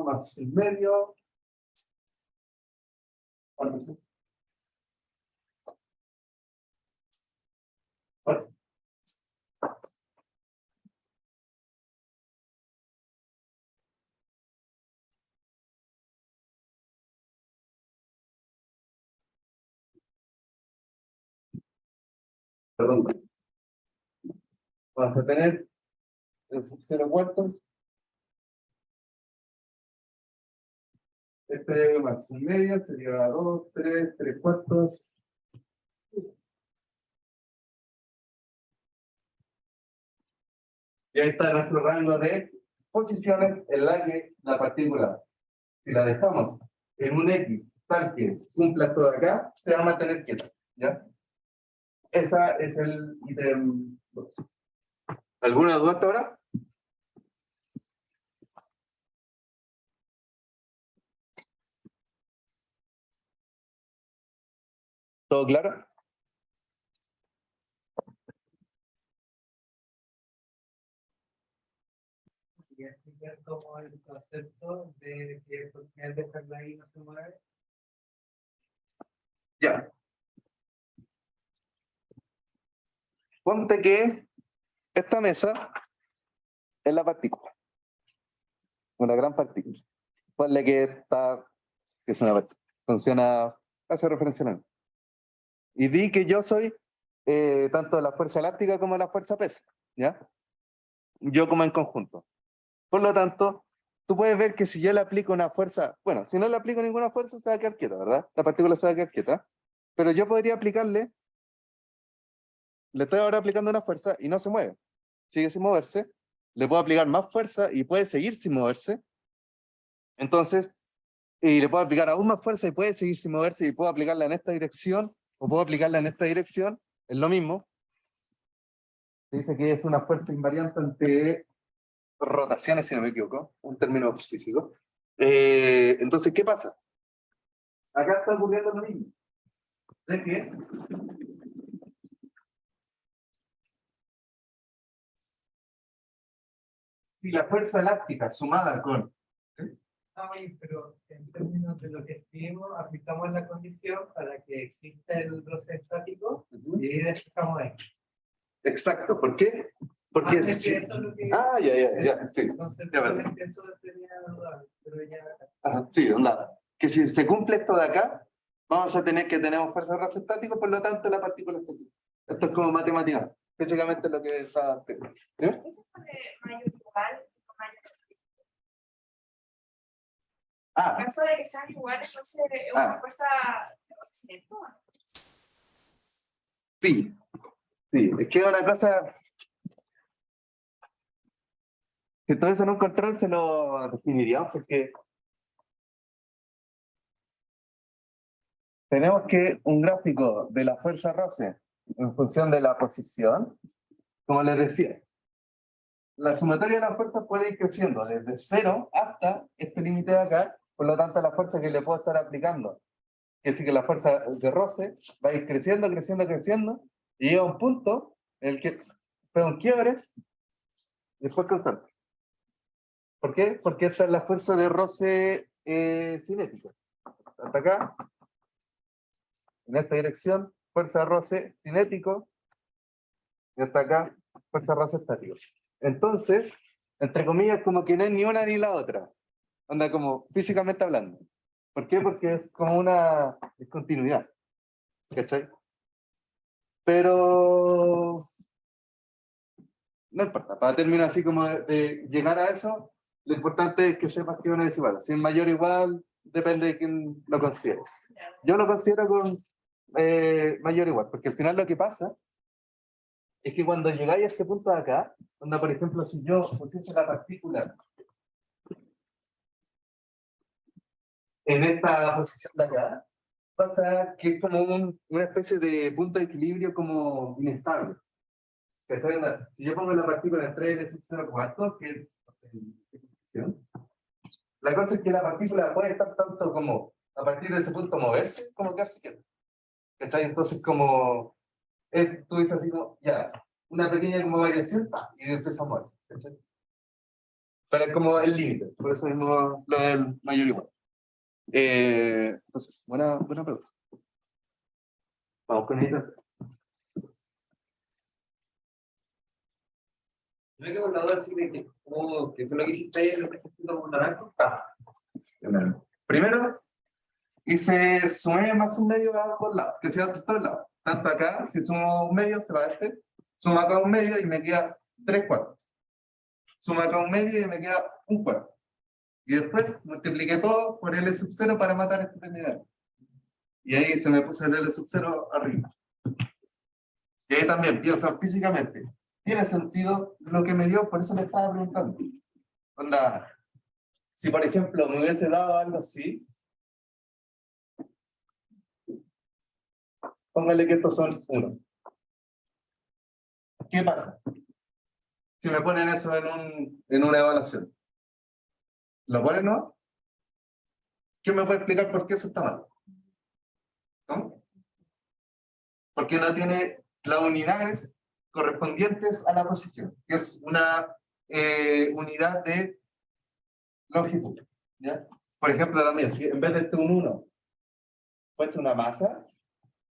Speaker 1: más un medio. ¿Cuánto es? Bueno, perdón. Vamos a tener el sub 0 cuartos. Este más un medio sería 2, 3, 3 cuartos. Y ahí está nuestro rango de posiciones en la que la partícula, si la dejamos en un X tal que cumpla esto de acá, se va a mantener quieta. ¿Ya? Esa es el ítem 2. ¿Alguna duda hasta ahora? ¿Todo claro?
Speaker 2: podría explicar cómo el concepto de que por qué el dejarla ahí no se mueve.
Speaker 1: Ya. Ponte que esta mesa es la partícula. Una gran partícula. Ponle que que es una partícula. Funciona, hace referencia a mí. Y di que yo soy tanto la fuerza elástica como la fuerza pesa, ¿ya? Yo como en conjunto. Por lo tanto, tú puedes ver que si yo le aplico una fuerza, bueno, si no le aplico ninguna fuerza se va a quedar quieta, ¿verdad? La partícula se va a quedar quieta. Pero yo podría aplicarle, le estoy ahora aplicando una fuerza y no se mueve. Sigue sin moverse. Le puedo aplicar más fuerza y puede seguir sin moverse. Entonces, y le puedo aplicar aún más fuerza y puede seguir sin moverse y puedo aplicarla en esta dirección o puedo aplicarla en esta dirección. Es lo mismo. Dice que es una fuerza invariante ante rotaciones, si no me equivoco, un término físico. Entonces, ¿qué pasa? Acá está ocurriendo lo mismo. ¿De qué? Si la fuerza elástica sumada con...
Speaker 2: Oye, pero en términos de lo que escribimos, aplicamos la condición para que exista el roce estático y ahí despejamos ahí.
Speaker 1: Exacto, ¿por qué? Porque
Speaker 2: Es que
Speaker 1: si...
Speaker 2: eso es lo que...
Speaker 1: ya, sí.
Speaker 2: Conceptualmente eso tenía duda, pero ya...
Speaker 1: Ajá, sí, onda. Que si se cumple esto de acá, vamos a tener que tener fuerza de roce estático, por lo tanto la partícula estática. Esto es como matemática, básicamente lo que está...
Speaker 3: Eso es de mayor igual o mayor. En caso de que sean iguales, entonces es una fuerza de procesamiento.
Speaker 1: Sí, es que una cosa... Si todo eso en un control se lo definiríamos porque tenemos que un gráfico de la fuerza roce en función de la posición, como les decía, la sumatoria de las fuerzas puede ir creciendo desde 0 hasta este límite de acá, por lo tanto la fuerza que le puedo estar aplicando, que sí que la fuerza de roce va a ir creciendo, y llega a un punto en el que fue un quiebre, después constante. ¿Por qué? Porque esta es la fuerza de roce cinética. Hasta acá, en esta dirección, fuerza de roce cinético, y hasta acá, fuerza de roce estático. Entonces, entre comillas, como que no es ni una ni la otra. Anda como físicamente hablando. ¿Por qué? Porque es como una discontinuidad. ¿Cachai? Pero no importa, para terminar así como de llegar a eso, lo importante es que sepas que es una desigualdad. Si es mayor o igual, depende de quién lo considere. Yo lo considero con mayor o igual, porque al final lo que pasa es que cuando llegáis a este punto de acá, donde por ejemplo si yo pusiese la partícula en esta posición de acá, pasa que es como una especie de punto de equilibrio como inestable. Si yo pongo la partícula en 3n⁴, que es la cosa es que la partícula puede estar tanto como a partir de ese punto moverse como quedarse quieta. ¿Cachai? Entonces como tú dices así como, ya, una pequeña como variación y empieza a moverse. ¿Cachai? Pero es como el límite, por eso mismo lo del mayor igual. Entonces, buena pregunta. Vamos con ella.
Speaker 2: No hay que volador así de que, como que tú lo que hiciste ahí, lo que estás haciendo con naranjo.
Speaker 1: Primero, hice sumé más un medio a ambos lados, que sea a todos lados. Tanto acá, si sumo un medio, se va a este. Sumo acá un medio y me queda 3/4. Sumo acá un medio y me queda 1/4. Y después multipliqué todo por L⁵ para matar este terminal. Y ahí se me puso el L⁵ arriba. Y ahí también pienso físicamente. ¿Tiene sentido lo que me dio? Por eso me estaba preguntando. Onda, si por ejemplo me hubiese dado algo así, póngale que estos son 1. ¿Qué pasa? Si me ponen eso en una evaluación. ¿Lo ponen no? ¿Quién me puede explicar por qué eso está mal? ¿No? Porque no tiene las unidades correspondientes a la posición, que es una unidad de longitud, ¿ya? Por ejemplo, también, si en vez de un 1 fuese una masa,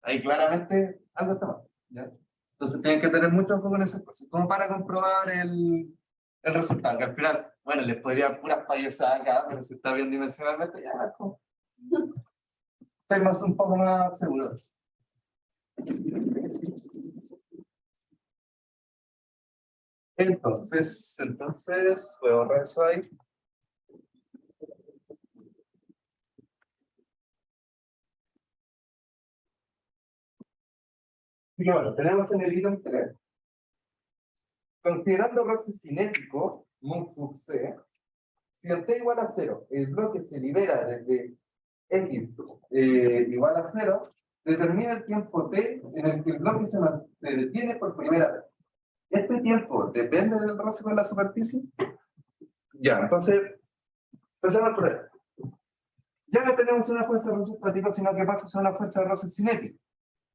Speaker 1: ahí claramente algo está mal, ¿ya? Entonces tienen que tener mucho enfoque en esas cosas, como para comprobar el resultado, que al final, bueno, les podría dar puras payasadas acá, pero si está bien dimensionalmente, ya, como, estoy más, un poco más seguro de eso. Entonces, voy a borrar eso ahí. Y bueno, tenemos en el ítem 3. Considerando roce cinético, mu sub c, si en t igual a 0, el bloque se libera desde x igual a 0, determina el tiempo t en el que el bloque se detiene por primera vez. ¿Este tiempo depende del roce con la superficie? Ya, entonces, empezamos por ahí. Ya no tenemos una fuerza de roce estática, sino que pasa a ser una fuerza de roce cinética.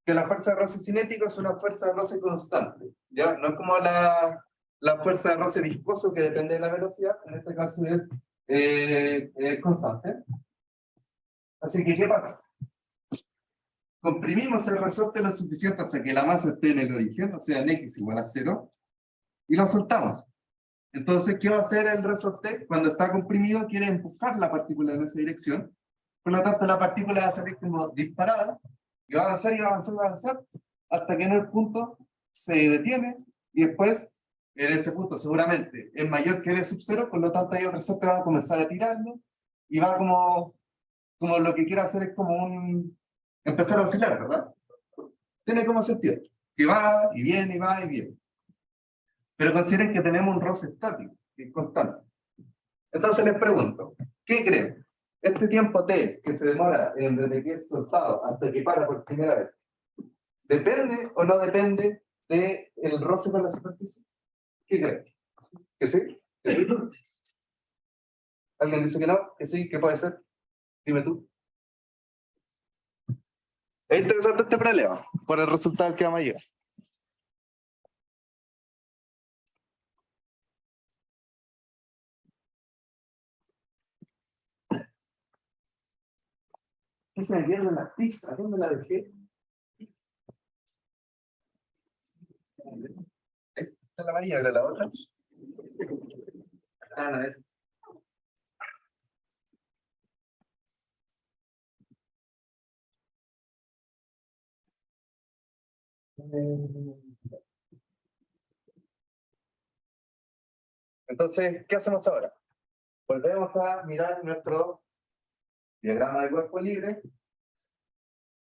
Speaker 1: Que la fuerza de roce cinético es una fuerza de roce constante, ¿ya? No es como la fuerza de roce viscoso que depende de la velocidad, en este caso es constante. Así que, ¿qué pasa? Comprimimos el resorte lo suficiente hasta que la masa esté en el origen, o sea, en x igual a 0, y lo soltamos. Entonces, ¿qué va a hacer el resorte? Cuando está comprimido, quiere empujar la partícula en esa dirección, por lo tanto, la partícula va a salir como disparada, y va a avanzar y va a avanzar y va a avanzar, hasta que en el punto se detiene, y después, en ese punto seguramente es mayor que el sub 0, por lo tanto ahí el resorte va a comenzar a tirarlo, y va como lo que quiere hacer es como empezar a oscilar, ¿verdad? Tiene como sentido, que va y viene y va y viene. Pero consideren que tenemos un roce estático, que es constante. Entonces les pregunto, ¿qué creen? Este tiempo t que se demora desde que es soltado hasta que para por primera vez, ¿depende o no depende del roce con la superficie? ¿Qué creen? ¿Que sí? ¿Que sí? ¿Alguien dice que no? ¿Que sí? ¿Qué puede ser? Dime tú. Es interesante este problema, por el resultado que vamos a llegar. ¿Qué se me pierde la pizza? ¿Dónde la dejé? Esta es la amarilla, ¿era la otra? Ah, no, es. Entonces, ¿qué hacemos ahora? Volvemos a mirar nuestro diagrama de cuerpo libre,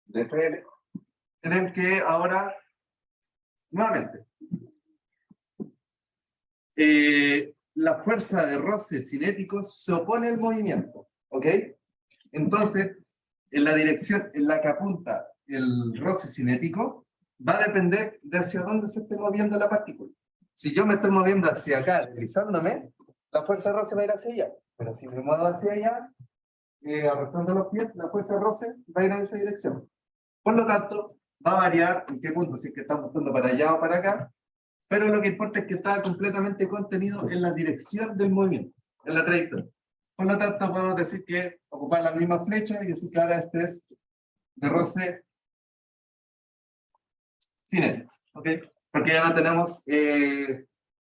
Speaker 1: DFL, en el que ahora, nuevamente, la fuerza de roce cinético se opone al movimiento, ¿ok? Entonces, en la dirección en la que apunta el roce cinético, va a depender de hacia dónde se esté moviendo la partícula. Si yo me estoy moviendo hacia acá, deslizándome, la fuerza de roce va a ir hacia allá. Pero si me muevo hacia allá, arrastrando los pies, la fuerza de roce va a ir en esa dirección. Por lo tanto, va a variar en qué punto, si es que está apuntando para allá o para acá, pero lo que importa es que está completamente contenido en la dirección del movimiento, en la trayectoria. Por lo tanto, podemos decir que ocupar la misma flecha y decir que ahora este es de roce cinético, ¿ok? Porque ya no tenemos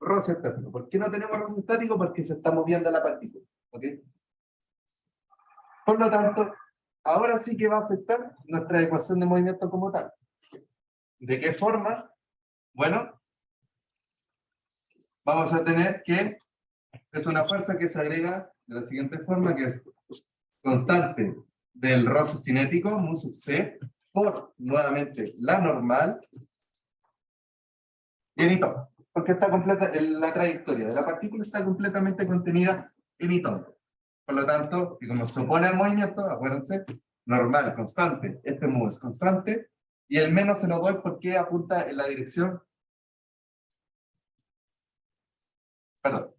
Speaker 1: roce estático. ¿Por qué no tenemos roce estático? Porque se está moviendo la partícula, ¿ok? Por lo tanto, ahora sí que va a afectar nuestra ecuación de movimiento como tal. ¿De qué forma? Bueno, vamos a tener que es una fuerza que se agrega de la siguiente forma, que es constante del roce cinético, mu sub c, por, nuevamente, la normal, en y todo. Porque está completa, la trayectoria de la partícula está completamente contenida en y todo. Por lo tanto, y como se opone al movimiento, acuérdense, normal, constante, este mu es constante, y el menos se lo doy porque apunta en la dirección, perdón,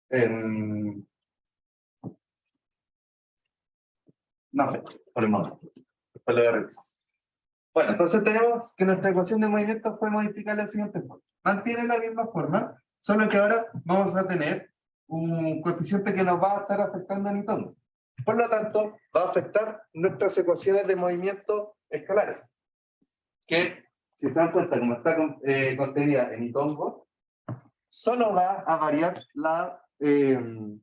Speaker 1: en, no, por el momento, después lo voy a revisar. Bueno, entonces tenemos que nuestra ecuación de movimiento fue modificar de la siguiente forma. Mantiene la misma forma, solo que ahora vamos a tener un coeficiente que nos va a estar afectando en Itongo. Por lo tanto, va a afectar nuestras ecuaciones de movimiento escalares. Que, si se dan cuenta, como está contenida en Itongo, solo va a variar la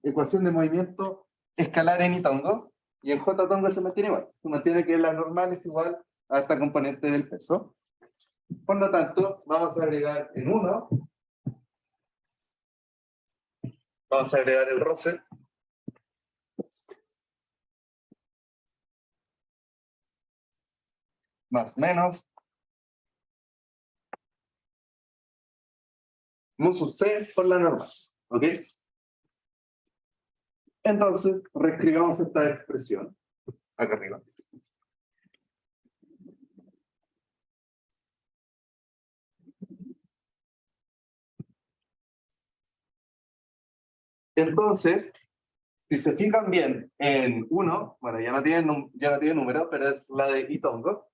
Speaker 1: ecuación de movimiento escalar en Itongo, y en J-Tongo se mantiene igual. Se mantiene que la normal es igual a esta componente del peso. Por lo tanto, vamos a agregar en 1, vamos a agregar el roce, más menos, mu sub c por la normal, ¿ok? Entonces, reescribamos esta expresión acá arriba. Entonces, si se fijan bien en 1, bueno, ya no tiene número, pero es la de Itongo.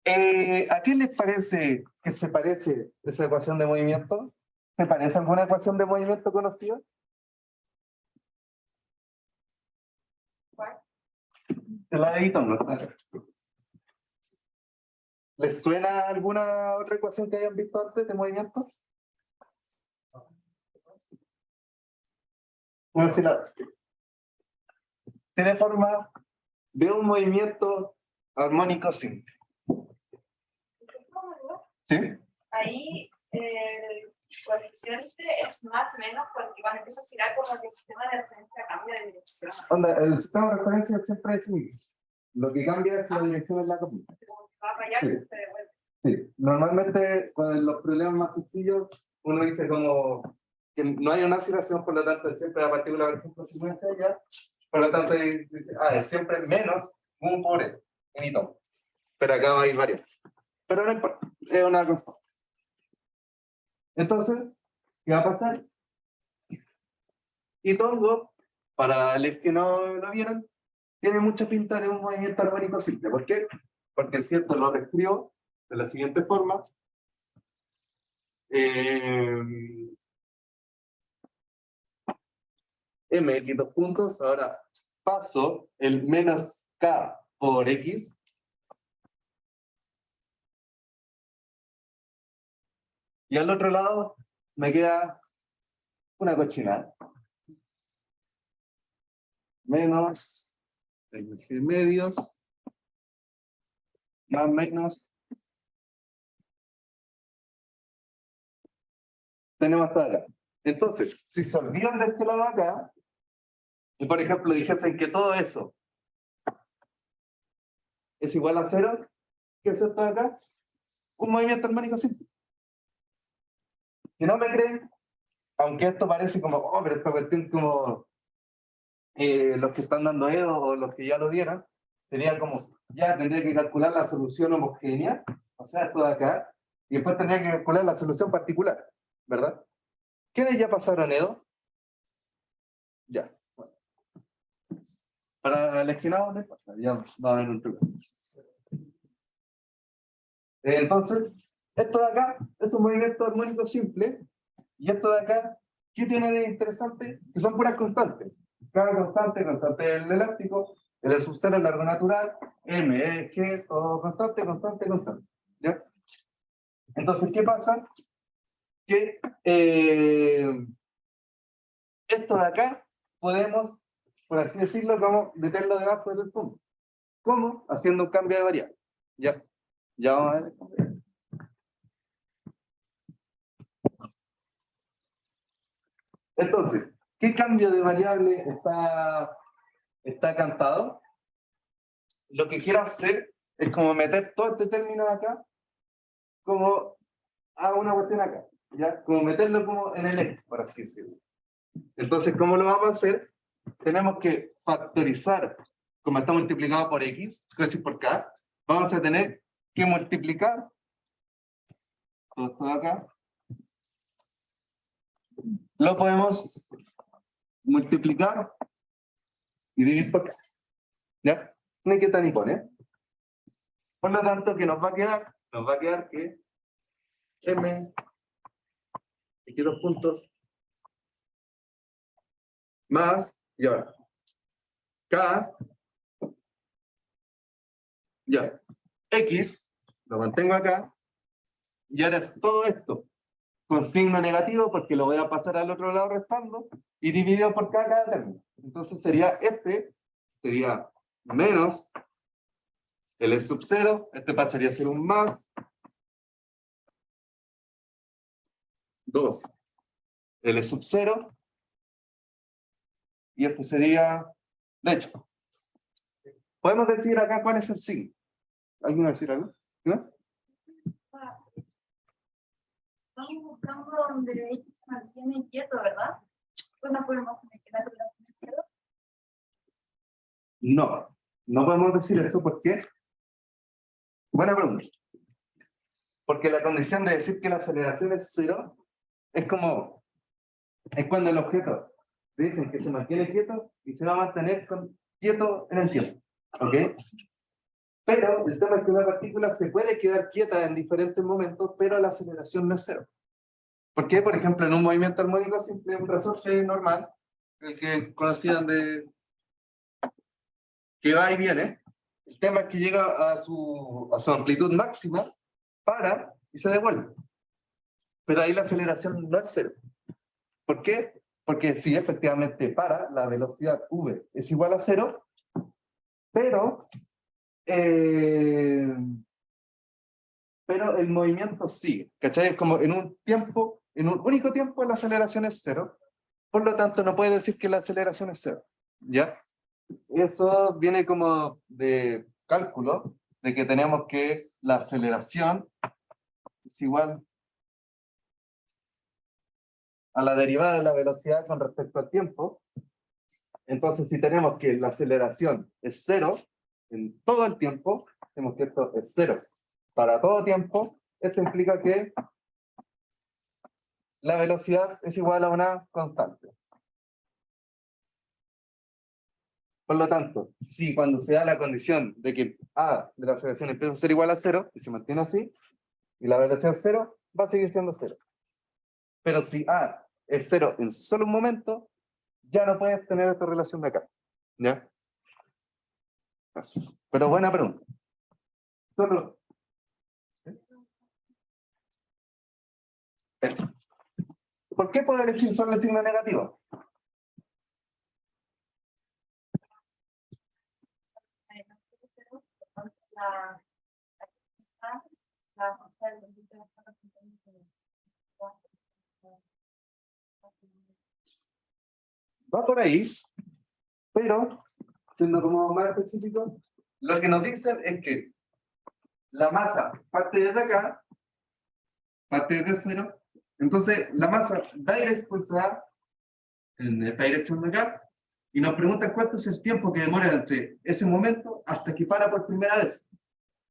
Speaker 1: ¿A qué les parece que se parece esa ecuación de movimiento? ¿Se parece a alguna ecuación de movimiento conocida?
Speaker 3: ¿Cuál?
Speaker 1: La de Itongo. ¿Les suena alguna otra ecuación que hayan visto antes de movimiento? Bueno, si tiene forma de un movimiento armónico simple. ¿Sí?
Speaker 3: Ahí el coeficiente es más o menos porque cuando empieza a girar como que el sistema de referencia cambia de dirección.
Speaker 1: Onda, el sistema de referencia siempre es simple. Lo que cambia es la dirección de la columna.
Speaker 3: Como que va para allá
Speaker 1: Sí.
Speaker 3: y se devuelve.
Speaker 1: Sí, normalmente con los problemas más sencillos, uno dice como que no hay una oscilación, por lo tanto siempre la partícula, por ejemplo, se mueve hacia allá, por lo tanto dice, es siempre menos un por e, en Itongo. Pero acá va a ir variando. Pero no importa, es una constante. Entonces, ¿qué va a pasar? Itongo, para los que no lo vieron, tiene mucha pinta de un movimiento armónico simple. ¿Por qué? Porque es cierto, lo reescribo de la siguiente forma. M y 2 puntos, ahora paso el menos K por X. Y al otro lado me queda una cochinada. Menos G medios más menos. Tenemos hasta acá. Entonces, si se olvidan de este lado acá, y por ejemplo dijesen que todo eso es igual a 0, ¿qué es esto de acá? Un movimiento armónico simple. Si no me creen, aunque esto parece como, pero esta cuestión como los que están dando EDO o los que ya lo vieron, sería como, ya tendría que calcular la solución homogénea, o sea, esto de acá, y después tendría que calcular la solución particular, ¿verdad? ¿Quiénes ya pasaron EDO? Ya. Bueno. Para el esquinado no importa, ya va a haber un truco. Entonces, esto de acá es un movimiento armónico simple, y esto de acá, ¿qué tiene de interesante? Que son puras constantes. Cada constante del elástico, el sub 0 es largo natural, M, E, G, todo constante, constante, constante. ¿Ya? Entonces, ¿qué pasa? Que esto de acá podemos, por así decirlo, como meterlo debajo del punto. ¿Cómo? Haciendo un cambio de variable. Ya, ya vamos a ver. Entonces, ¿qué cambio de variable está cantado? Lo que quiero hacer es como meter todo este término acá, como a una cuestión acá, ¿ya? Como meterlo como en el X, por así decirlo. Entonces, ¿cómo lo vamos a hacer? Tenemos que factorizar, como está multiplicado por X, es decir, por K, vamos a tener que multiplicar todo esto de acá. Lo podemos multiplicar y dividir por K. ¿Ya? No hay que tan ni poner. Por lo tanto, ¿qué nos va a quedar? Nos va a quedar que M, aquí 2 puntos, más, y ahora, K, ya, X, lo mantengo acá, y ahora es todo esto con signo negativo porque lo voy a pasar al otro lado restando y dividido por cada término. Entonces sería sería menos L sub 0, este pasaría a ser un más 2 L sub 0 y este sería, de hecho, podemos decir acá cuál es el signo. ¿Alguien va a decir algo? ¿No?
Speaker 3: Estamos buscando donde X se mantiene quieto, ¿verdad? Pues no podemos tener que la relación es cero.
Speaker 1: No, no podemos decir eso. ¿Por qué? Buena pregunta. Porque la condición de decir que la aceleración es 0 es cuando el objeto dicen que se mantiene quieto y se va a mantener quieto en el tiempo. ¿Ok? Pero el tema es que una partícula se puede quedar quieta en diferentes momentos, pero la aceleración no es 0. ¿Por qué? Por ejemplo, en un movimiento armónico simple, un resorte normal, el que conocían de que va y viene, el tema es que llega a su amplitud máxima, para y se devuelve. Pero ahí la aceleración no es 0. ¿Por qué? Porque si efectivamente para, la velocidad v es igual a 0, pero el movimiento sigue, ¿cachai? Es como en un único tiempo la aceleración es 0, por lo tanto no puede decir que la aceleración es 0, ¿ya? Eso viene como de cálculo, de que tenemos que la aceleración es igual a la derivada de la velocidad con respecto al tiempo. Entonces, si tenemos que la aceleración es 0 en todo el tiempo, tenemos que esto es 0 para todo tiempo, esto implica que la velocidad es igual a una constante. Por lo tanto, si cuando se da la condición de que A de la aceleración empieza a ser igual a 0, y se mantiene así, y la velocidad es 0, va a seguir siendo 0. Pero si A es 0 en solo un momento, ya no puedes tener esta relación de acá. ¿Ya? Pero buena pregunta. Solo. Eso. ¿Por qué puedo elegir solo el signo negativo? Va por ahí, pero, siendo como más específico, lo que nos dicen es que la masa parte desde acá, parte desde 0, entonces la masa va a ir expulsada en esta dirección de acá, y nos preguntan cuánto es el tiempo que demora entre ese momento hasta que para por primera vez.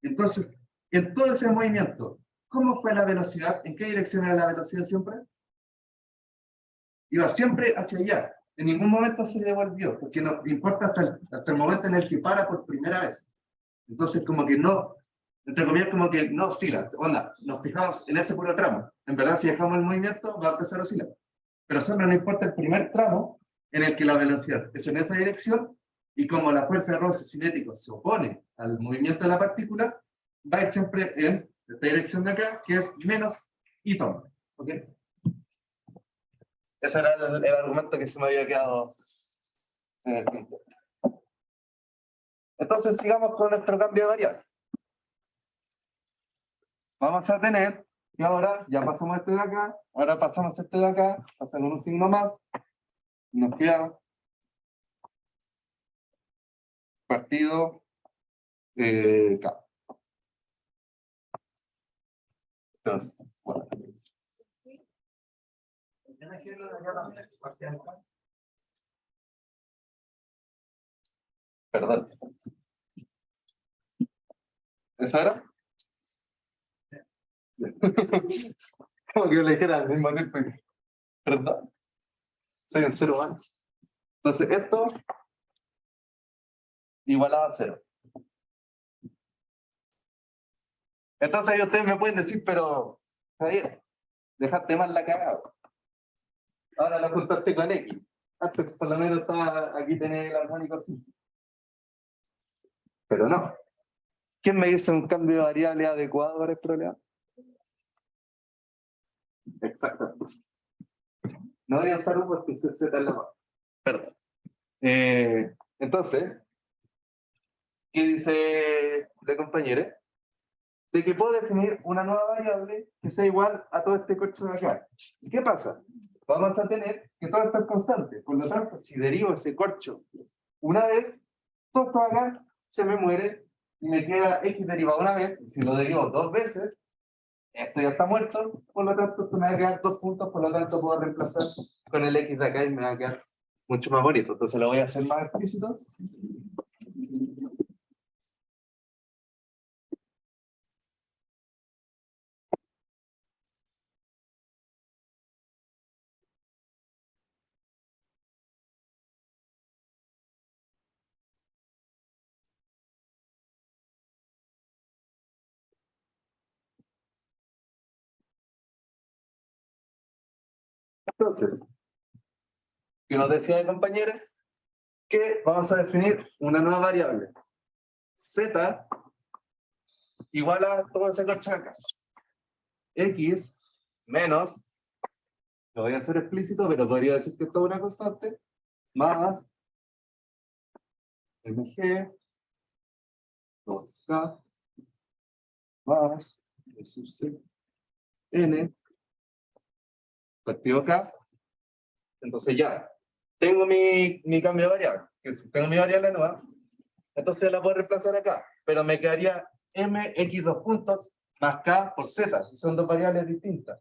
Speaker 1: Entonces, en todo ese movimiento, ¿cómo fue la velocidad? ¿En qué dirección era la velocidad siempre? Iba siempre hacia allá. En ningún momento se devolvió, porque nos importa hasta el momento en el que para por primera vez. Entonces, como que no, entre comillas, como que no oscila. Onda, nos fijamos en ese puro tramo. En verdad, si dejamos el movimiento, va a empezar a oscilar. Pero siempre nos importa el primer tramo en el que la velocidad es en esa dirección, y como la fuerza de roce cinético se opone al movimiento de la partícula, va a ir siempre en esta dirección de acá, que es menos y toma. ¿Ok? Ese era el argumento que se me había quedado en el tiempo. Entonces sigamos con nuestro cambio de variable. Vamos a tener, y ahora ya pasamos este de acá, ahora pasamos este de acá, pasamos un signo más, y nos queda partido K. Entonces, bueno. Perdón. ¿Esa era? Como que yo le dijera al mismo tiempo. Perdón. Soy un ser humano. Entonces, esto igualado a 0. Entonces ahí ustedes me pueden decir, pero, Javier, dejaste mal la cagada. Ahora la juntaste con X. Antes por lo menos estaba, aquí tenés el armónico así. Pero no. ¿Quién me dice un cambio de variable adecuado para el problema? Exacto. No voy a usar un porque se está en la mano. Perdón. Entonces, ¿qué dice la compañera? De que puedo definir una nueva variable que sea igual a todo este corcho de acá. ¿Y qué pasa? Vamos a tener que todo esto es constante. Por lo tanto, si derivo ese corcho una vez, todo esto de acá se me muere y me queda x derivado una vez. Si lo derivo dos veces, esto ya está muerto. Por lo tanto, esto me va a quedar 2 puntos. Por lo tanto, puedo reemplazar con el x de acá y me va a quedar mucho más bonito. Entonces lo voy a hacer más explícito. Entonces, que nos decía el compañero que vamos a definir una nueva variable. Z igual a todo ese corcho de acá. X menos, lo voy a hacer explícito, pero podría decir que es toda una constante, más mg 2k más e sub c n partido k. Entonces ya, tengo mi cambio de variable, que si tengo mi variable nueva, entonces la puedo reemplazar acá, pero me quedaría mx 2 puntos más k por z, y son dos variables distintas.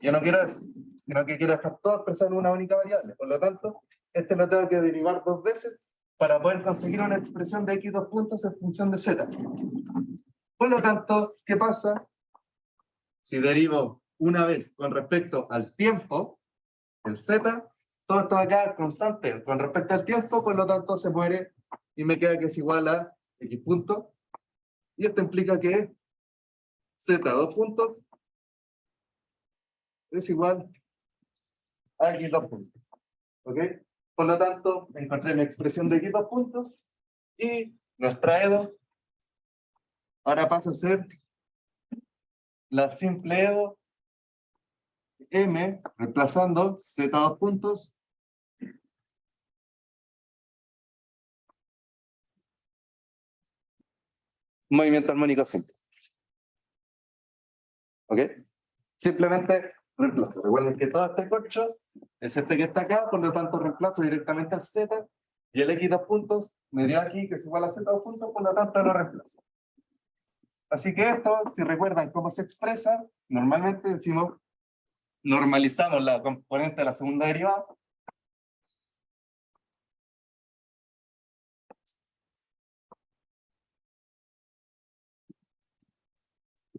Speaker 1: Yo no quiero eso, sino que quiero dejar todo expresado en una única variable. Por lo tanto, este lo tengo que derivar dos veces para poder conseguir una expresión de x 2 puntos en función de z. Por lo tanto, ¿qué pasa? Si derivo una vez con respecto al tiempo, el z, todo esto acá constante con respecto al tiempo, por lo tanto se muere y me queda que es igual a x punto. Y esto implica que z 2 puntos es igual a x 2 puntos. ¿Ok? Por lo tanto, encontré mi expresión de x 2 puntos y nuestra EDO ahora pasa a ser la simple EDO M reemplazando z 2 puntos movimiento armónico simple. ¿Ok? Simplemente reemplazo. Recuerden que todo este corcho es este que está acá, por lo tanto reemplazo directamente al z y el x 2 puntos me dio aquí que es igual a z 2 puntos, por lo tanto lo reemplazo. Así que esto, si recuerdan cómo se expresa, normalmente decimos, normalizamos la componente de la segunda derivada.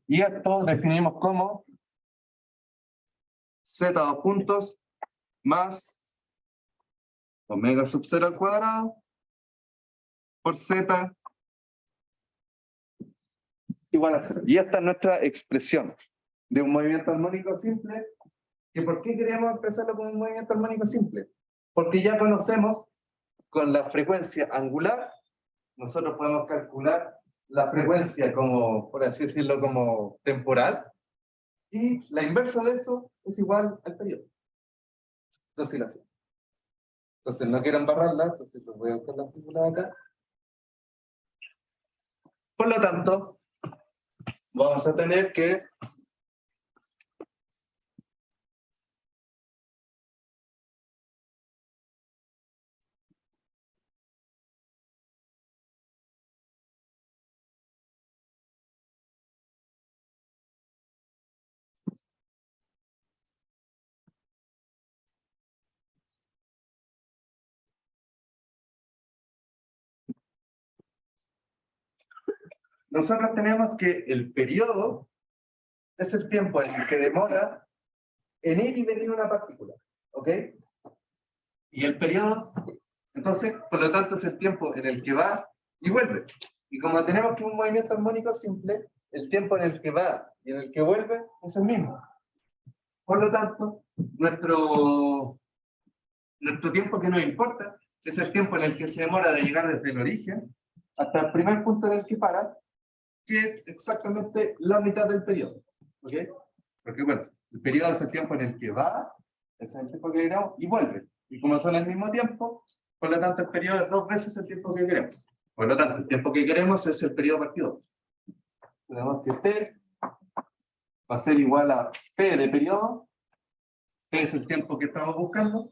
Speaker 1: Y esto definimos como z 2 puntos más omega sub 0 al cuadrado por z igual a 0. Y esta es nuestra expresión de un movimiento armónico simple. ¿Y por qué queríamos expresarlo como un movimiento armónico simple? Porque ya conocemos con la frecuencia angular, nosotros podemos calcular la frecuencia como, por así decirlo, como temporal, y la inversa de eso es igual al periodo de oscilación. Entonces no quiero embarrarla, entonces voy a buscar la fórmula acá. Por lo tanto, vamos a tener que nosotros tenemos que el periodo es el tiempo en el que demora en ir y venir una partícula, ¿ok? Y el periodo, entonces, por lo tanto, es el tiempo en el que va y vuelve. Y como tenemos que un movimiento armónico simple, el tiempo en el que va y en el que vuelve es el mismo. Por lo tanto, nuestro tiempo que nos importa es el tiempo en el que se demora de llegar desde el origen hasta el primer punto en el que para, que es exactamente la mitad del periodo. ¿Ok? Porque bueno, el periodo es el tiempo en el que va, ese es el tiempo que queremos, y vuelve. Y como son al mismo tiempo, por lo tanto el periodo es 2 veces el tiempo que queremos. Por lo tanto, el tiempo que queremos es el periodo partido 2. Tenemos que T va a ser igual a P de periodo, P es el tiempo que estamos buscando,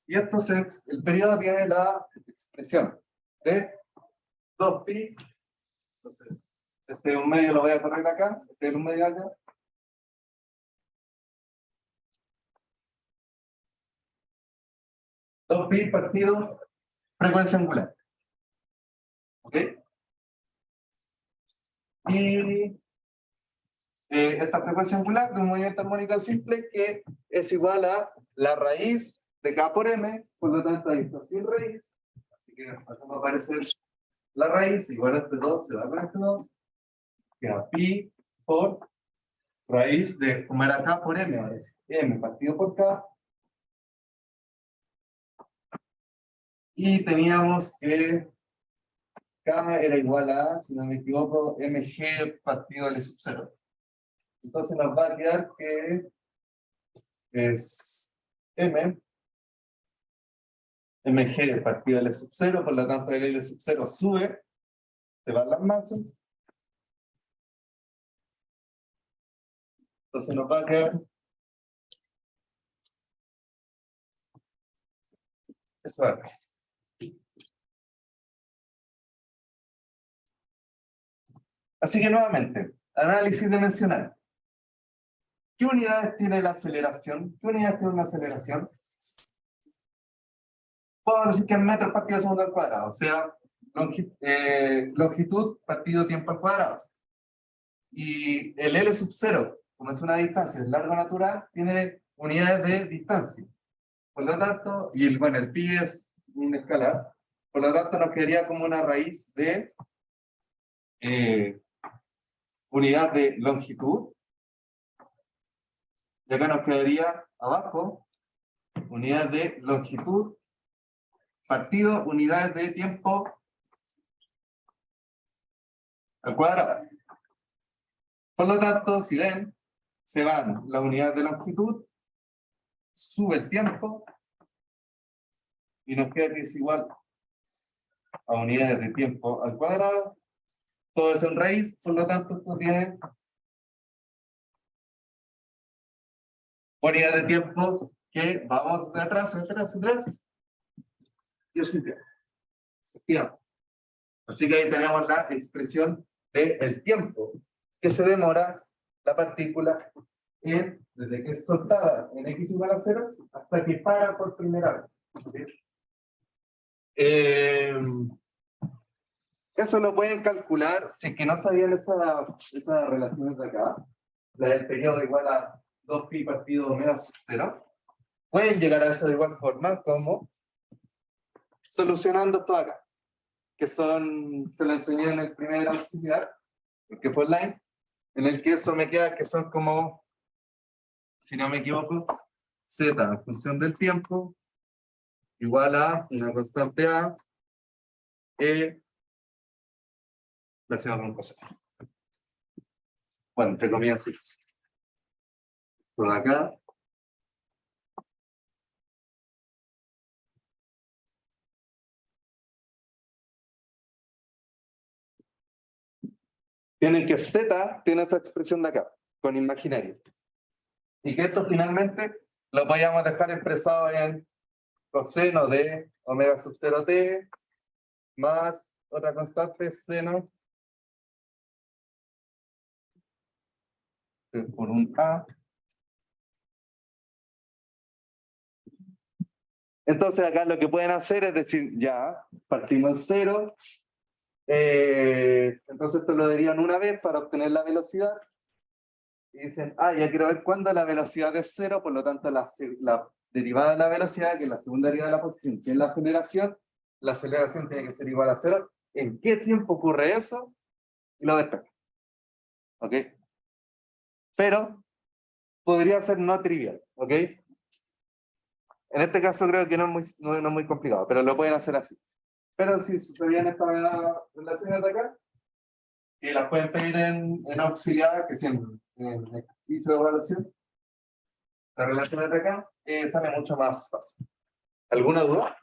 Speaker 1: y entonces el periodo tiene la expresión de 2pi, entonces este de un medio lo voy a correr acá, este de un medio acá, pi partido frecuencia angular. ¿Ok? Y esta frecuencia angular de un movimiento armónico simple que es igual a la raíz de K por M, por lo tanto ahí está sin raíz, así que pasamos a aparecer la raíz, igual a este 2 se va con este 2, queda pi por raíz de, como era K por M, ahora es M partido por K, y teníamos que K era igual a, si no me equivoco, mg partido L sub 0. Entonces nos va a quedar que es mg partido L sub 0, por lo tanto el L sub 0 sube, se van las masas. Entonces nos va a quedar eso de acá. Así que nuevamente, análisis dimensional. ¿Qué unidades tiene la aceleración? ¿Qué unidades tiene una aceleración? Puedo decir que es metros partido segundo al cuadrado, o sea, longitud partido tiempo al cuadrado. Y el L sub 0, como es una distancia, es largo natural, tiene unidades de distancia. Por lo tanto, y el pi es un escalar, por lo tanto nos quedaría como una raíz de unidad de longitud. Y acá nos quedaría abajo unidad de longitud partido unidades de tiempo al cuadrado. Por lo tanto, si ven, se van las unidades de longitud, sube el tiempo y nos queda que es igual a unidades de tiempo al cuadrado. Todo es en raíz, por lo tanto esto tiene unidades de tiempo que vamos de atrás, atrás. Yo soy tiempo. Así que ahí tenemos la expresión del tiempo que se demora la partícula desde que es soltada en x igual a 0 hasta que para por primera vez. ¿Sí? Eso lo pueden calcular, si es que no sabían esas relaciones de acá, la del periodo igual a 2pi partido omega sub 0, pueden llegar a eso de igual forma como solucionando esto acá, que son, se lo enseñé en el primer auxiliar, porque fue online, en el que eso me queda que son como, si no me equivoco, z en función del tiempo, igual a una constante a, relacionado con coseno. Bueno, entre comillas, eso. Todo acá. Tienen que z tiene esa expresión de acá, con imaginario. Y que esto finalmente lo vayamos a dejar expresado en coseno de omega sub 0t más otra constante seno por un a. Entonces acá lo que pueden hacer es decir, ya, partimos en 0. Entonces esto lo dirían una vez para obtener la velocidad. Y dicen, ya quiero ver cuándo la velocidad es 0, por lo tanto la derivada de la velocidad, que es la segunda derivada de la posición, que es la aceleración tiene que ser igual a 0. ¿En qué tiempo ocurre eso? Y lo despejo. ¿ok? Pero podría ser no trivial, ¿ok? En este caso creo que no es muy complicado, pero lo pueden hacer así. Pero si se veían estas relaciones de acá, que las pueden pedir en auxiliar, que si en ejercicio de evaluación, las relaciones de acá, sale mucho más fácil. ¿Alguna duda?